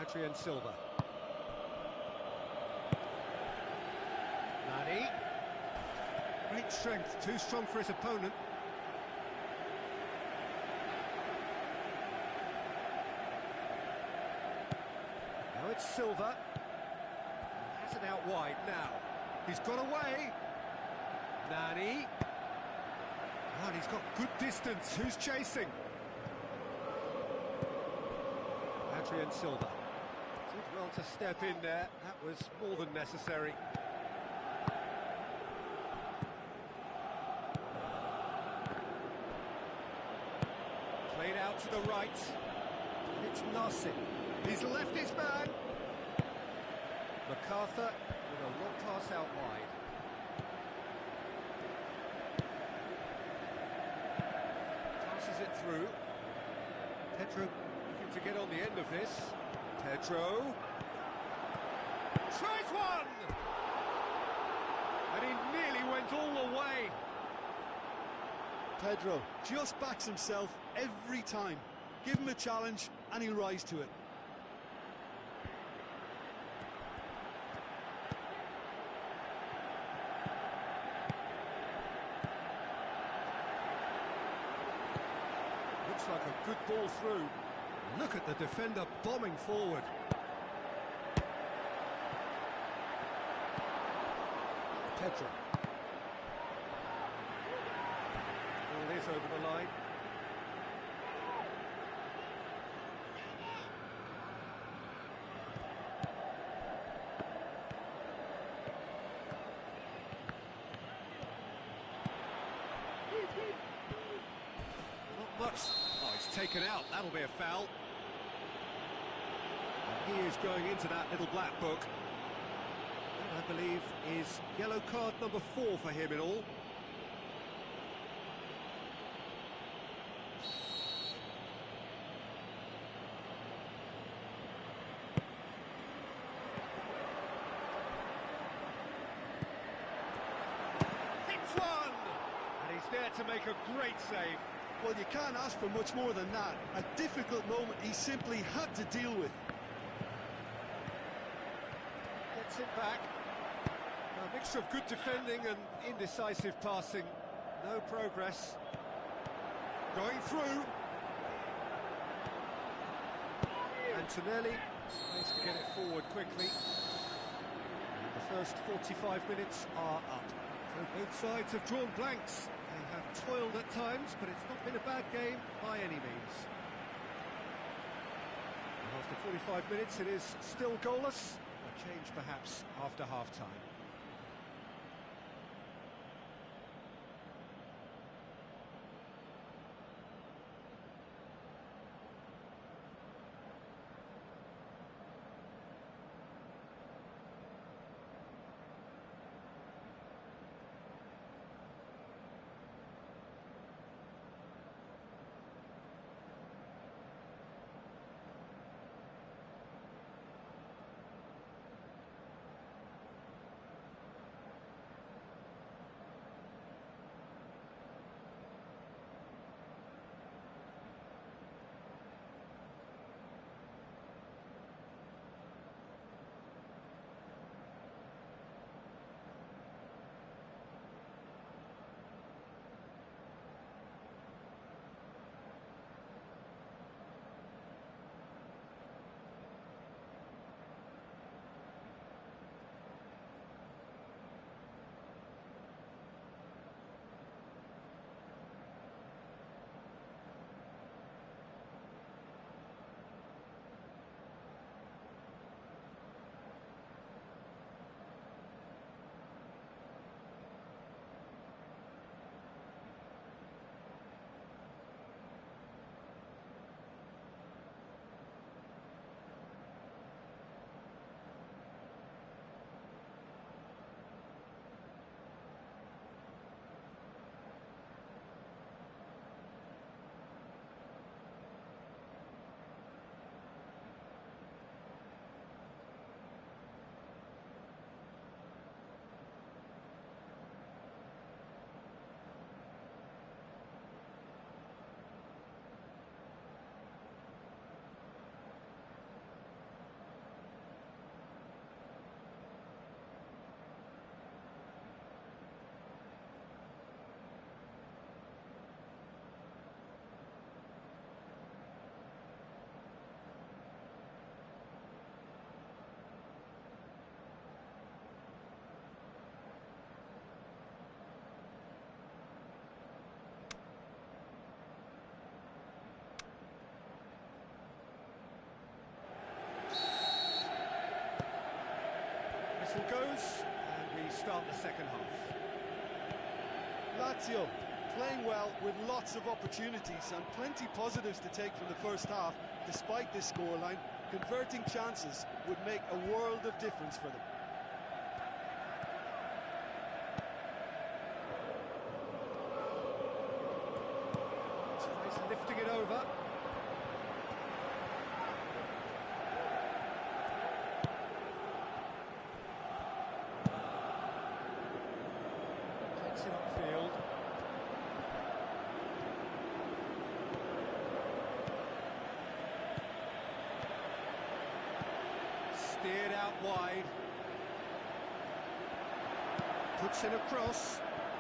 Adrian Silva. Nani. Great strength, too strong for his opponent. Now it's Silva. Has it out wide now. He's got away. Nani. Oh, and he's got good distance. Who's chasing? Adrian Silva. Did well to step in there. That was more than necessary. Played out to the right. It's Nassi. He's left his man. MacArthur with a long pass out wide. Passes it through. Pedro looking to get on the end of this. Pedro tries one! And he nearly went all the way. Pedro just backs himself every time. Give him a challenge and he'll rise to it. Looks like a good ball through. Look at the defender bombing forward. Pedro. Ball is over the line. Not much. Oh, it's taken out. That'll be a foul. And he is going into that little black book. That, I believe, is yellow card number 4 for him in all. Hits one! And he's there to make a great save. Well, you can't ask for much more than that. A difficult moment he simply had to deal with. Gets it back. A mixture of good defending and indecisive passing. No progress. Going through. Antonelli needs to get it forward quickly. And the first 45 minutes are up. So both sides have drawn blanks. They have toiled at times, but it's not been a bad game by any means. And after 45 minutes, it is still goalless. A change perhaps after half-time. Whistle goes, and we start the second half. Lazio playing well with lots of opportunities and plenty positives to take from the first half. Despite this scoreline, converting chances would make a world of difference for them. He's lifting it over. Takes it upfield. Steered out wide. Puts in a cross.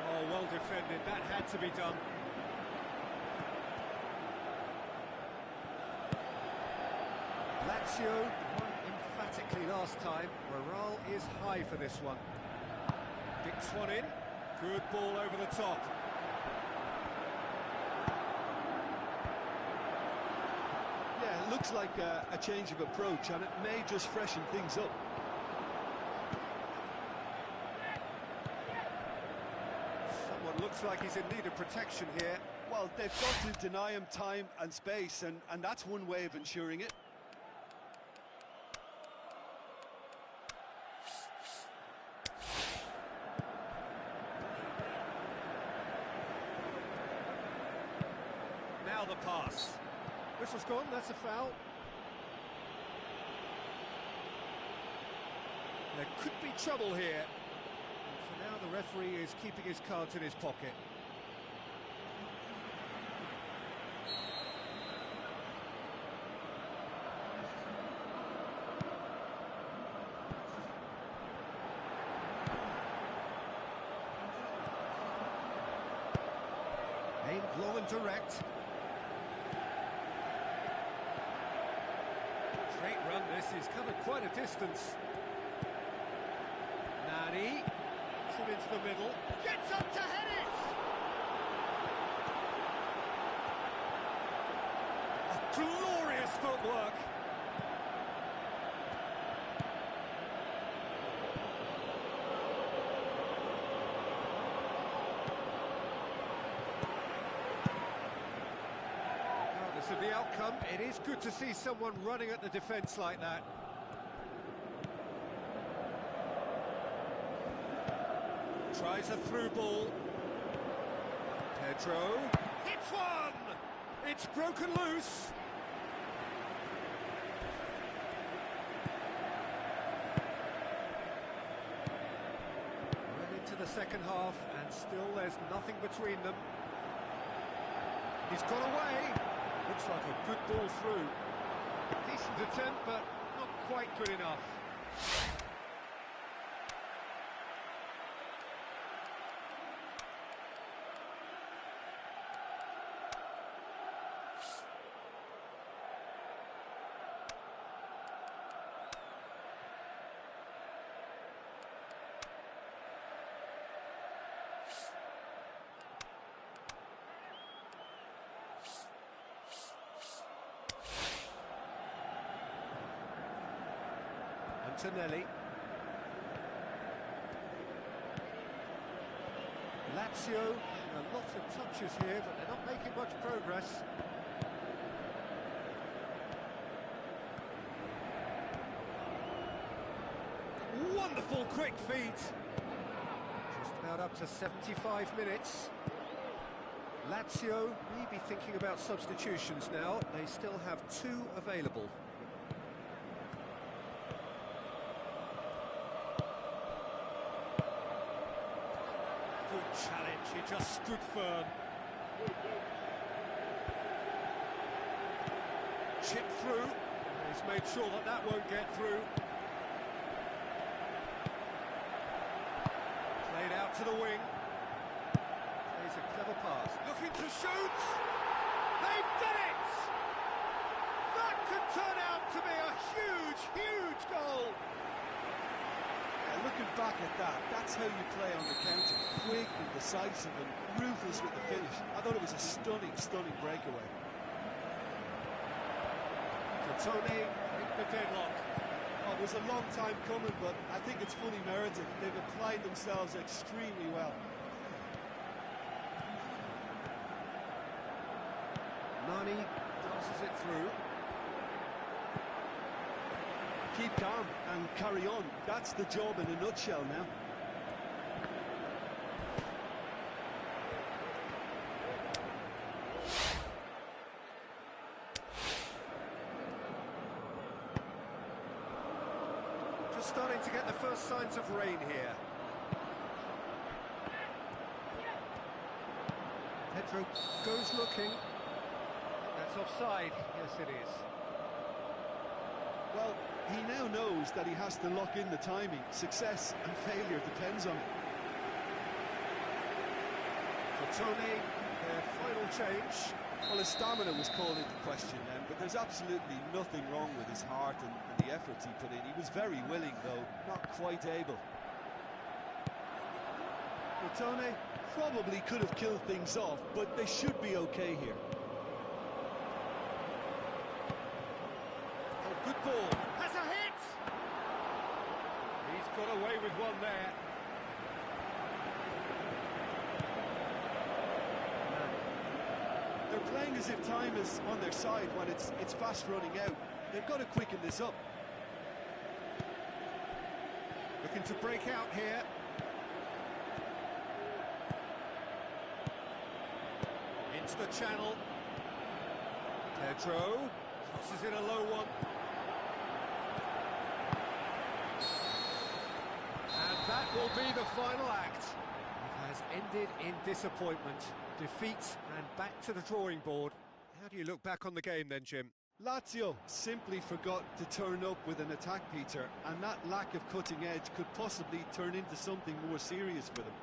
Oh, well defended. That had to be done. Lazio won emphatically last time. Morale is high for this one. Dicks one in. Good ball over the top. Yeah, it looks like a change of approach, and it may just freshen things up. Someone looks like he's in need of protection here. Well, they've got to deny him time and space, and that's one way of ensuring it. Now the pass. Whistle's gone, that's a foul. There could be trouble here. And for now, the referee is keeping his cards in his pocket. Aimed low and direct. Great run this, he's covered quite a distance. Nani, gets him into the middle, gets up to head it! A glorious footwork! Regardless of the outcome, it is good to see someone running at the defence like that. Tries a through ball. Pedro hits one! It's broken loose. Well into the second half, and still there's nothing between them. He's got away. Looks like a good ball through. Decent attempt, but not quite good enough. Antonelli. Lazio, a lot of touches here, but they're not making much progress. Wonderful quick feet. Just about up to 75 minutes. Lazio may be thinking about substitutions now. They still have 2 available. Good challenge, he just stood firm. Chip through. He's made sure that that won't get through. Played out to the wing. Plays a clever pass. Looking to shoot. They've done it! That could turn out to be a huge, huge goal. Looking back at that, that's how you play on the counter. Quick and decisive and ruthless with the finish. I thought it was a stunning, stunning breakaway. Tony, the deadlock. Oh, it was a long time coming, but I think it's fully merited. They've applied themselves extremely well. Nani passes it through. Keep calm and carry on. That's the job in a nutshell now. just starting to get the first signs of rain here. Pedro goes looking. That's offside. Yes, it is. Well, he now knows that he has to lock in the timing. Success and failure depends on it. For Tony, their final change. Well, his stamina was called into question then, but there's absolutely nothing wrong with his heart and the efforts he put in. He was very willing, though, not quite able. Tony probably could have killed things off, but they should be okay here. Oh, good ball. Has a hit! He's got away with one there. They're playing as if time is on their side when it's fast running out. They've got to quicken this up. Looking to break out here. Into the channel. Pedro crosses in a low one. And that will be the final act. It has ended in disappointment, defeat, and back to the drawing board. How do you look back on the game then, Jim? Lazio simply forgot to turn up with an attack, Peter, and that lack of cutting edge could possibly turn into something more serious for them.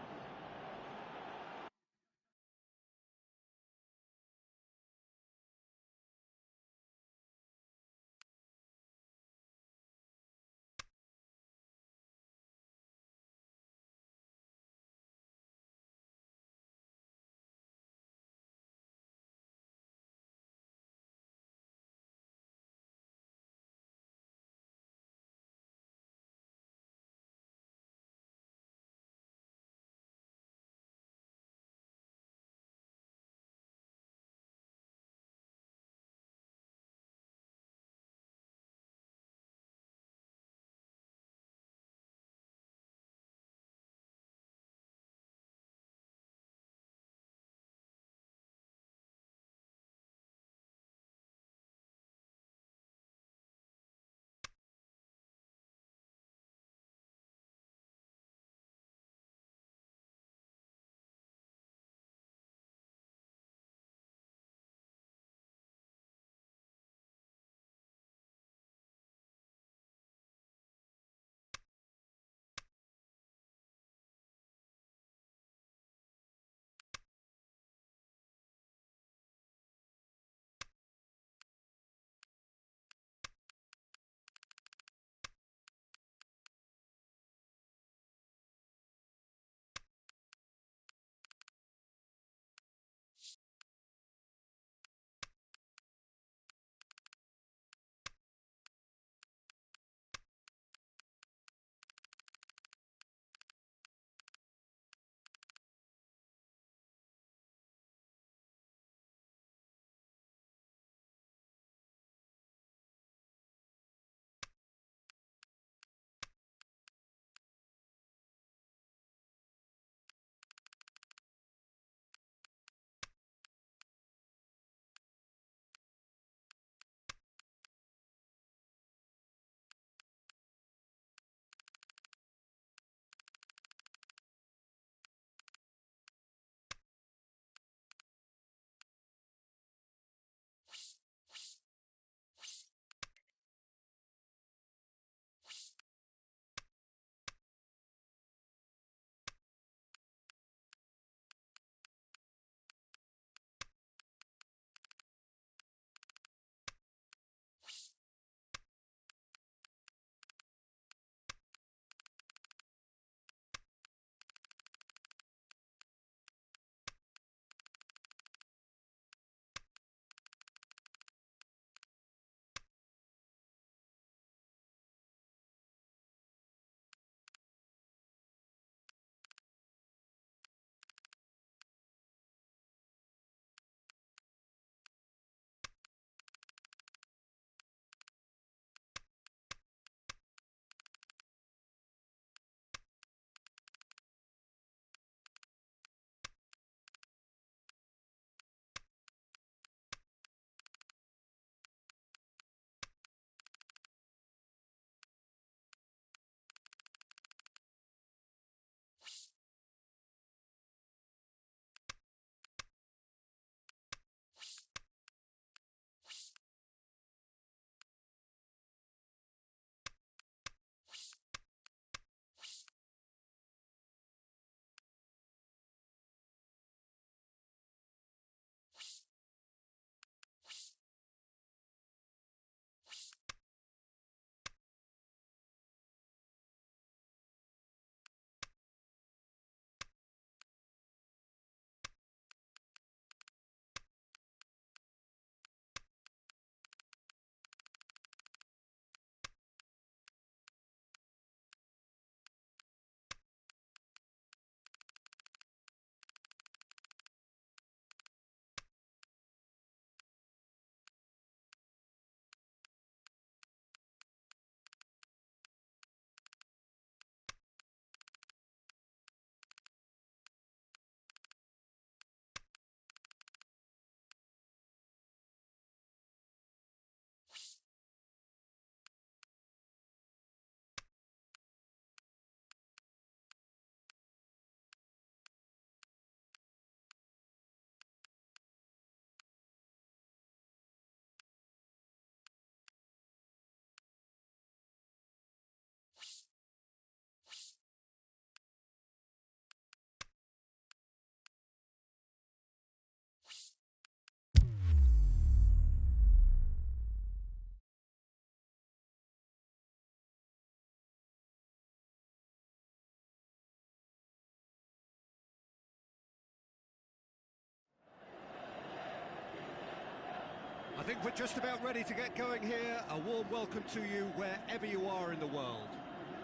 I think we're just about ready to get going here. A warm welcome to you wherever you are in the world.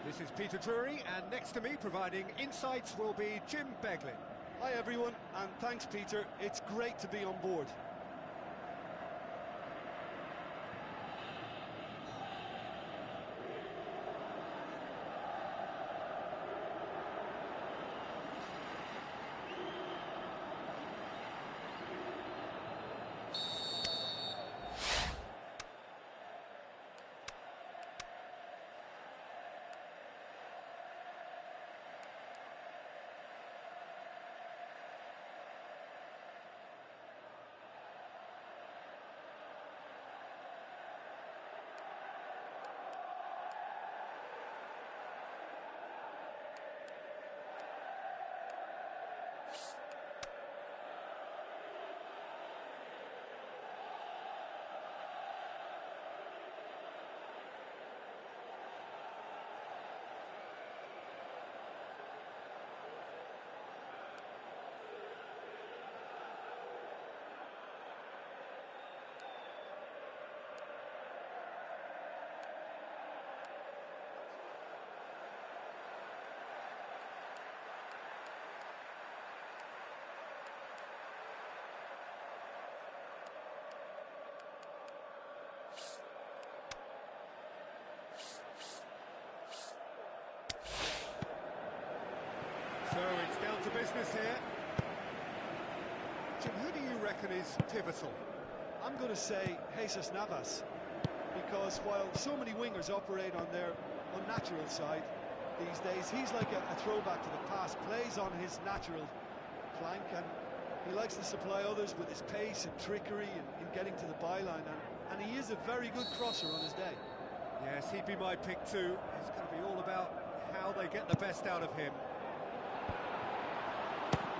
This is Peter Drury, and next to me providing insights will be Jim Beglin. Hi everyone, and thanks Peter, it's great to be on board. So it's down to business here. Jim, who do you reckon is pivotal? I'm going to say Jesus Navas, because while so many wingers operate on their unnatural side these days, he's like a throwback to the past, plays on his natural flank, and he likes to supply others with his pace and trickery in getting to the byline, and he is a very good crosser on his day. Yes, he'd be my pick too. It's going to be all about how they get the best out of him.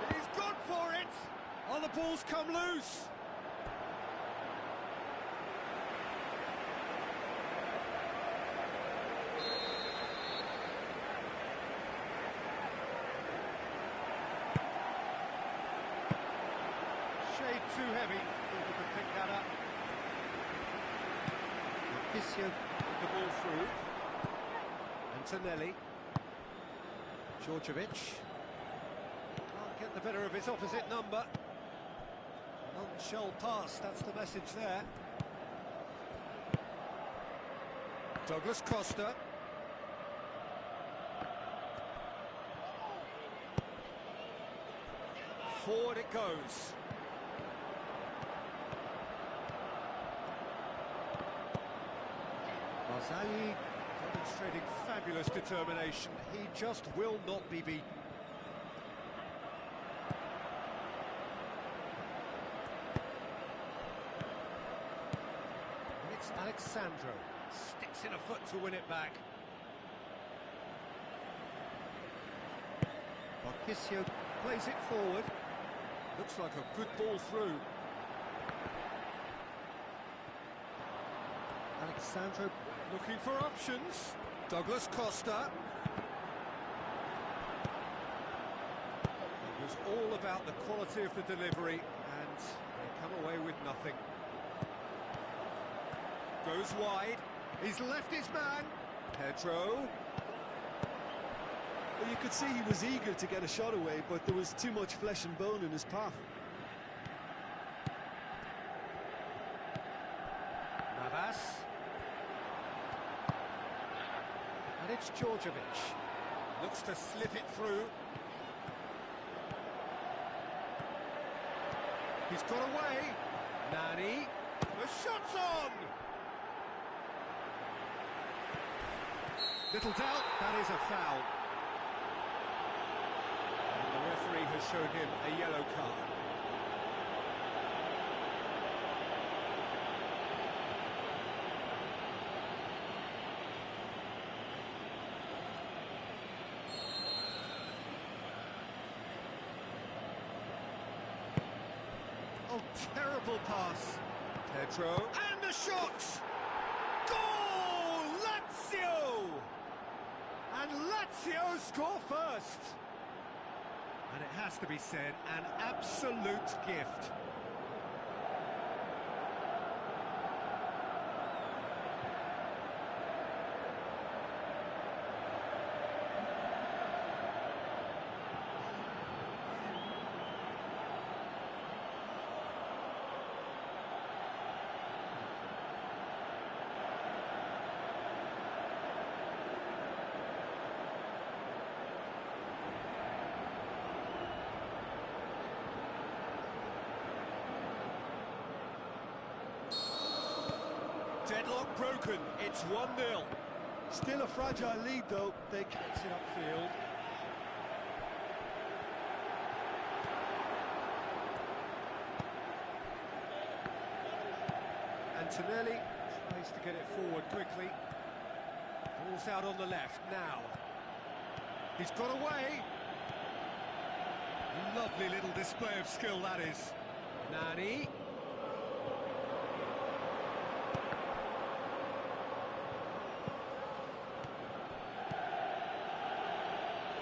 He's gone for it! Oh, the ball's come loose! Shade too heavy. People can pick that up. Marquisio with the ball through. Antonelli. Djordjevic. Can't get the better of his opposite number. Non-shell pass, that's the message there. Douglas Costa. Forward it goes. Marzagli demonstrating fabulous determination. He just will not be beaten. And it's Alexandro. Sticks in a foot to win it back. Marquisio plays it forward. Looks like a good ball through. Alexandro looking for options. Douglas Costa. It was all about the quality of the delivery, and they come away with nothing. Goes wide. He's left his man. Pedro. Well, you could see he was eager to get a shot away, but there was too much flesh and bone in his path. Navas. And it's Djordjevic. Looks to slip it through. He's got away. Nani. The shot's on! Little doubt, that is a foul. And the referee has shown him a yellow card. Oh, terrible pass. Pedro, and the shot! Goal! Lazio! And Lazio score first. And it has to be said, an absolute gift. Deadlock broken, it's 1-0. Still a fragile lead though, they Gets it upfield. Antonelli tries to get it forward quickly. Ball's out on the left now. He's got away. Lovely little display of skill, that is. Nani.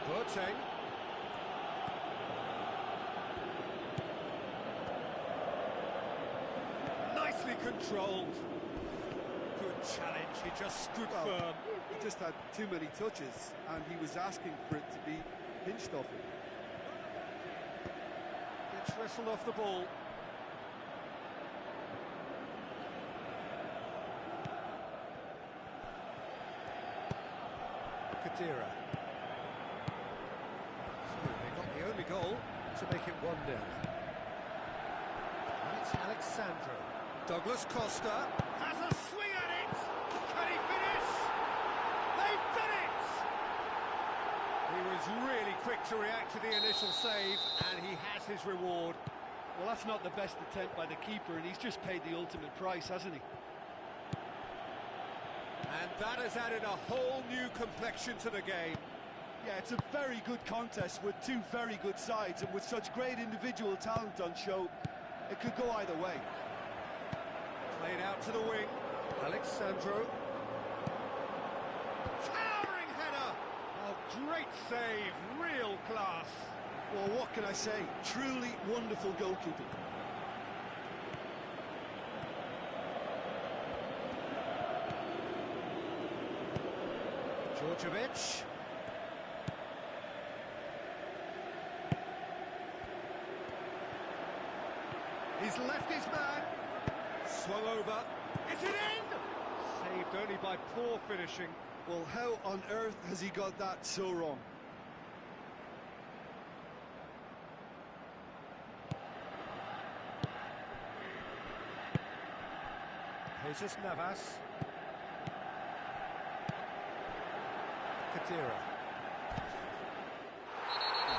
Boateng. Nicely controlled. Good challenge, he just stood firm. He just had too many touches and he was asking for it to be pinched off him. Gets wrestled off the ball. Kadira. So they got the only goal to make it 1-0. And it's Alexandro. Douglas Costa has a swing at it. Can he finish? They've done it! He was really quick to react to the initial save, and he has his reward. Well, that's not the best attempt by the keeper, and he's just paid the ultimate price, hasn't he? And that has added a whole new complexion to the game. Yeah, it's a very good contest with two very good sides, and with such great individual talent on show, it could go either way. Played out to the wing. Alexandro. Towering header! A great save, real class. Well, what can I say? Truly wonderful goalkeeping. Djordjevic. He's left his man. Swung over. Is it in? Saved only by poor finishing. Well, how on earth has he got that so wrong? Jesus Navas. Kadira.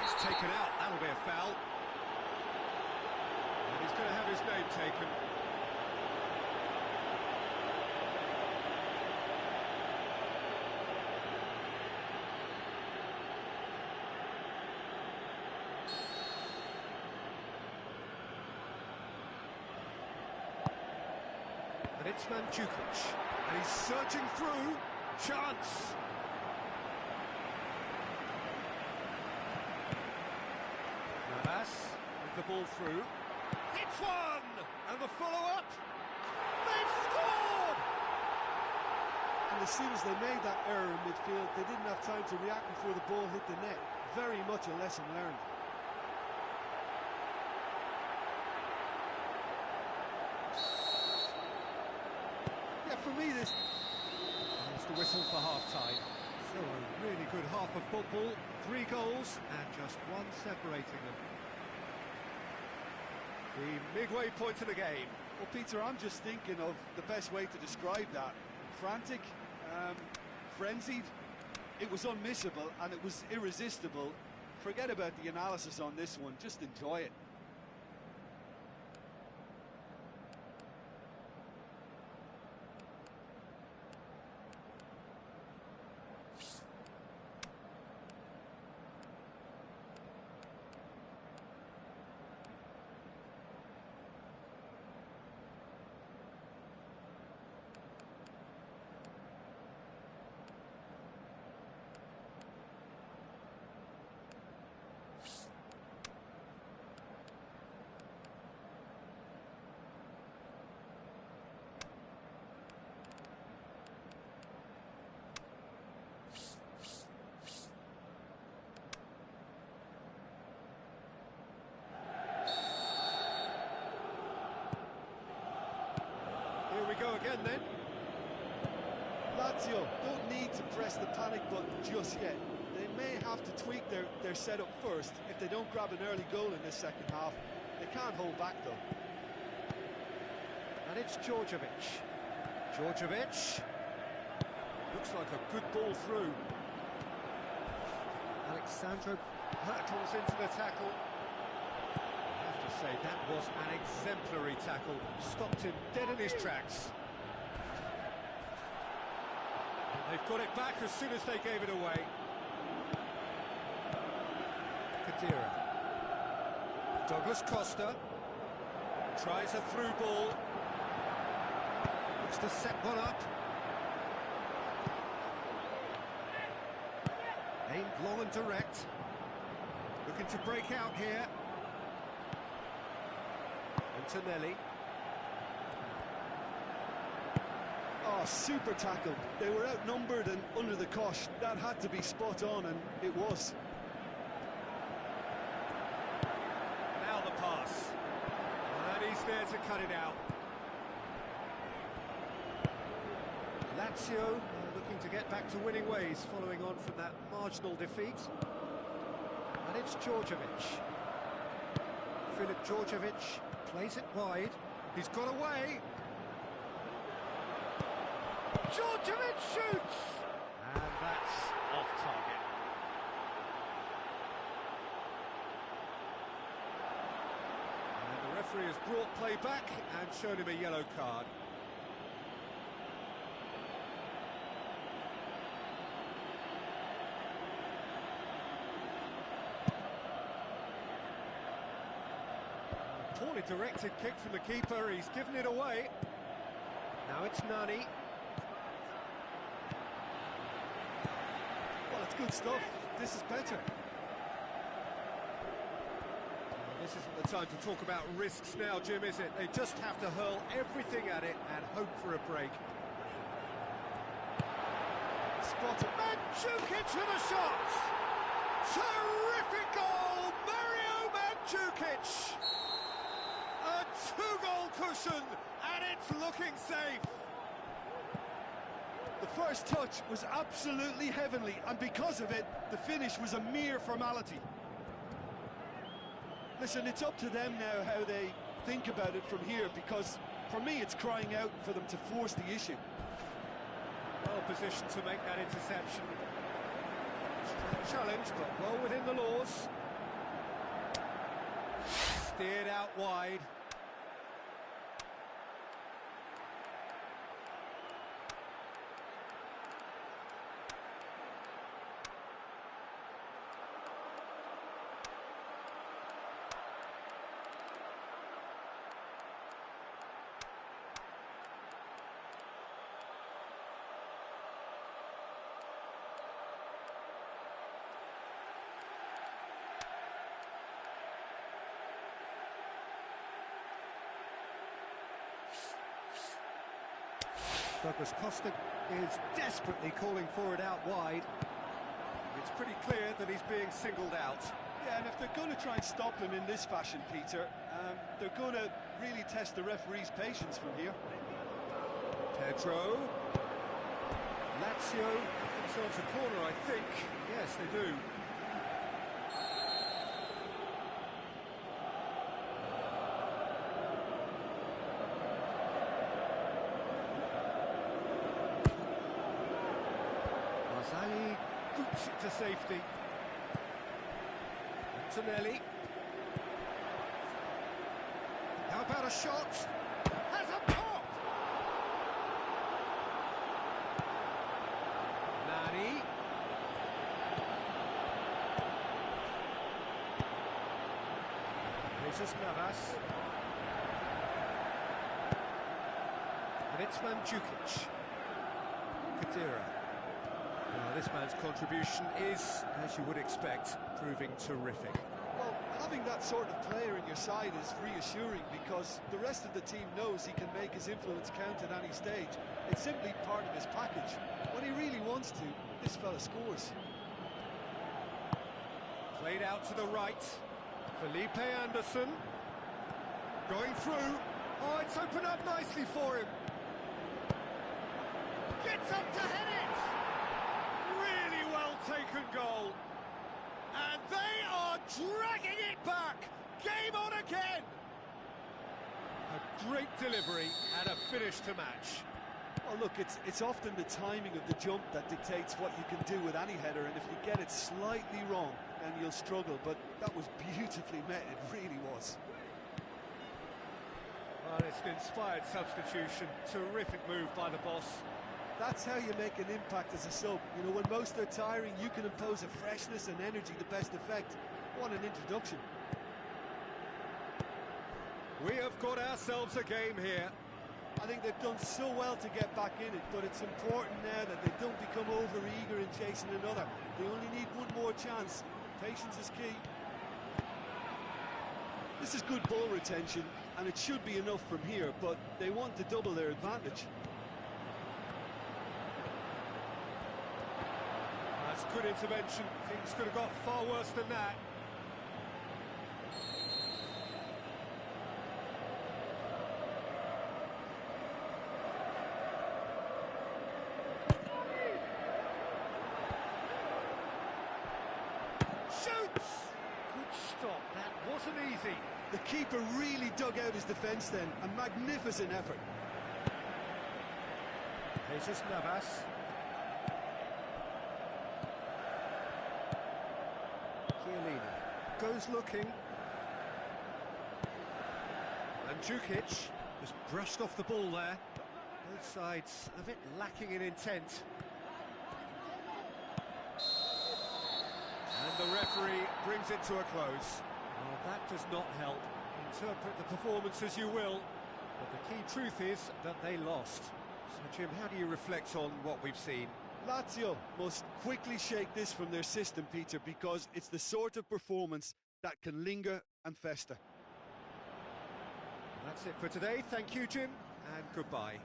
He's taken out. That'll be a foul. And he's going to have his name taken. And it's Mandzukic. And he's searching through. Chance. Navas with the ball through. It's one! And the follow-up. They've scored! And as soon as they made that error in midfield, they didn't have time to react before the ball hit the net. Very much a lesson learned. Yeah, for me this... It's the whistle for half-time. So a really good half of football. 3 goals and just one separating them. The midway point of the game. Well, Peter, I'm just thinking of the best way to describe that. Frantic, frenzied. It was unmissable and it was irresistible. Forget about the analysis on this one, just enjoy it. Here we go again then. Lazio don't need to press the panic button just yet. They may have to tweak their setup first if they don't grab an early goal in this second half. They can't hold back though. And it's Djordjevic. Djordjevic. Looks like a good ball through. Alexandro hurtles into the tackle. I have to say, that was an exemplary tackle. Stopped him dead in his tracks. And they've got it back as soon as they gave it away. Kadira. Douglas Costa. Tries a through ball. Looks to set one up. Aimed long and direct. Looking to break out here. Antonelli. Oh, super tackle. They were outnumbered and under the cosh. That had to be spot on, and it was. Now the pass. And he's there to cut it out. Lazio looking to get back to winning ways following on from that marginal defeat. And it's Djordjevic. Filip Djordjevic plays it wide. He's got away. Djordjevic shoots! And that's off target. And the referee has brought play back and shown him a yellow card. Poorly directed kick from the keeper, he's given it away. Now it's Nani. Well, it's good stuff. This is better. This isn't the time to talk about risks now, Jim, is it? They just have to hurl everything at it and hope for a break. Spotted. Mandzukic with a shot! Terrific goal! Mario Mandzukic! A two-goal cushion, and it's looking safe. The first touch was absolutely heavenly, and because of it, the finish was a mere formality. Listen, it's up to them now how they think about it from here, because for me it's crying out for them to force the issue. Well positioned to make that interception. Strong challenge, but well within the laws. Steered out wide. Douglas Costa is desperately calling for it out wide. It's pretty clear that he's being singled out. Yeah, and if they're going to try and stop him in this fashion, Peter, they're going to really test the referee's patience from here. Pedro. Lazio have themselves a corner, I think. Yes, they do. Mazzali boots it to safety. Antonelli. How about a shot? Has a pop! Nani. Jesus Navas. And it's Mandzukic. Kadira. Well, this man's contribution is, as you would expect, proving terrific. Well, having that sort of player in your side is reassuring because the rest of the team knows he can make his influence count at any stage. It's simply part of his package. When he really wants to, this fella scores. Played out to the right. Felipe Anderson. Going through. Oh, it's opened up nicely for him. Gets up to head it. Really well taken goal. And they are dragging it back. Game on again. A great delivery and a finish to match. Well, look, it's often the timing of the jump that dictates what you can do with any header, and if you get it slightly wrong, then you'll struggle. But that was beautifully met, it really was. Well, it's an inspired substitution. Terrific move by the boss. That's how you make an impact as a sub. You know, when most are tiring, you can impose a freshness and energy to best effect. What an introduction. We have got ourselves a game here. I think they've done so well to get back in it, but it's important now that they don't become over-eager in chasing another. They only need one more chance. Patience is key. This is good ball retention, and it should be enough from here, but they want to double their advantage. That's good intervention. Things could have got far worse than that. Shoots! Good stop. That wasn't easy. The keeper really dug out his defence then. A magnificent effort. Jesus Navas. Chiellini goes looking. And Djukic just brushed off the ball there. Both sides a bit lacking in intent. And the referee brings it to a close. Well, that does not help. Interpret the performance as you will, but the key truth is that they lost. So, Jim, how do you reflect on what we've seen? Lazio must quickly shake this from their system, Peter, because it's the sort of performance that can linger and fester. That's it for today. Thank you, Jim, and goodbye.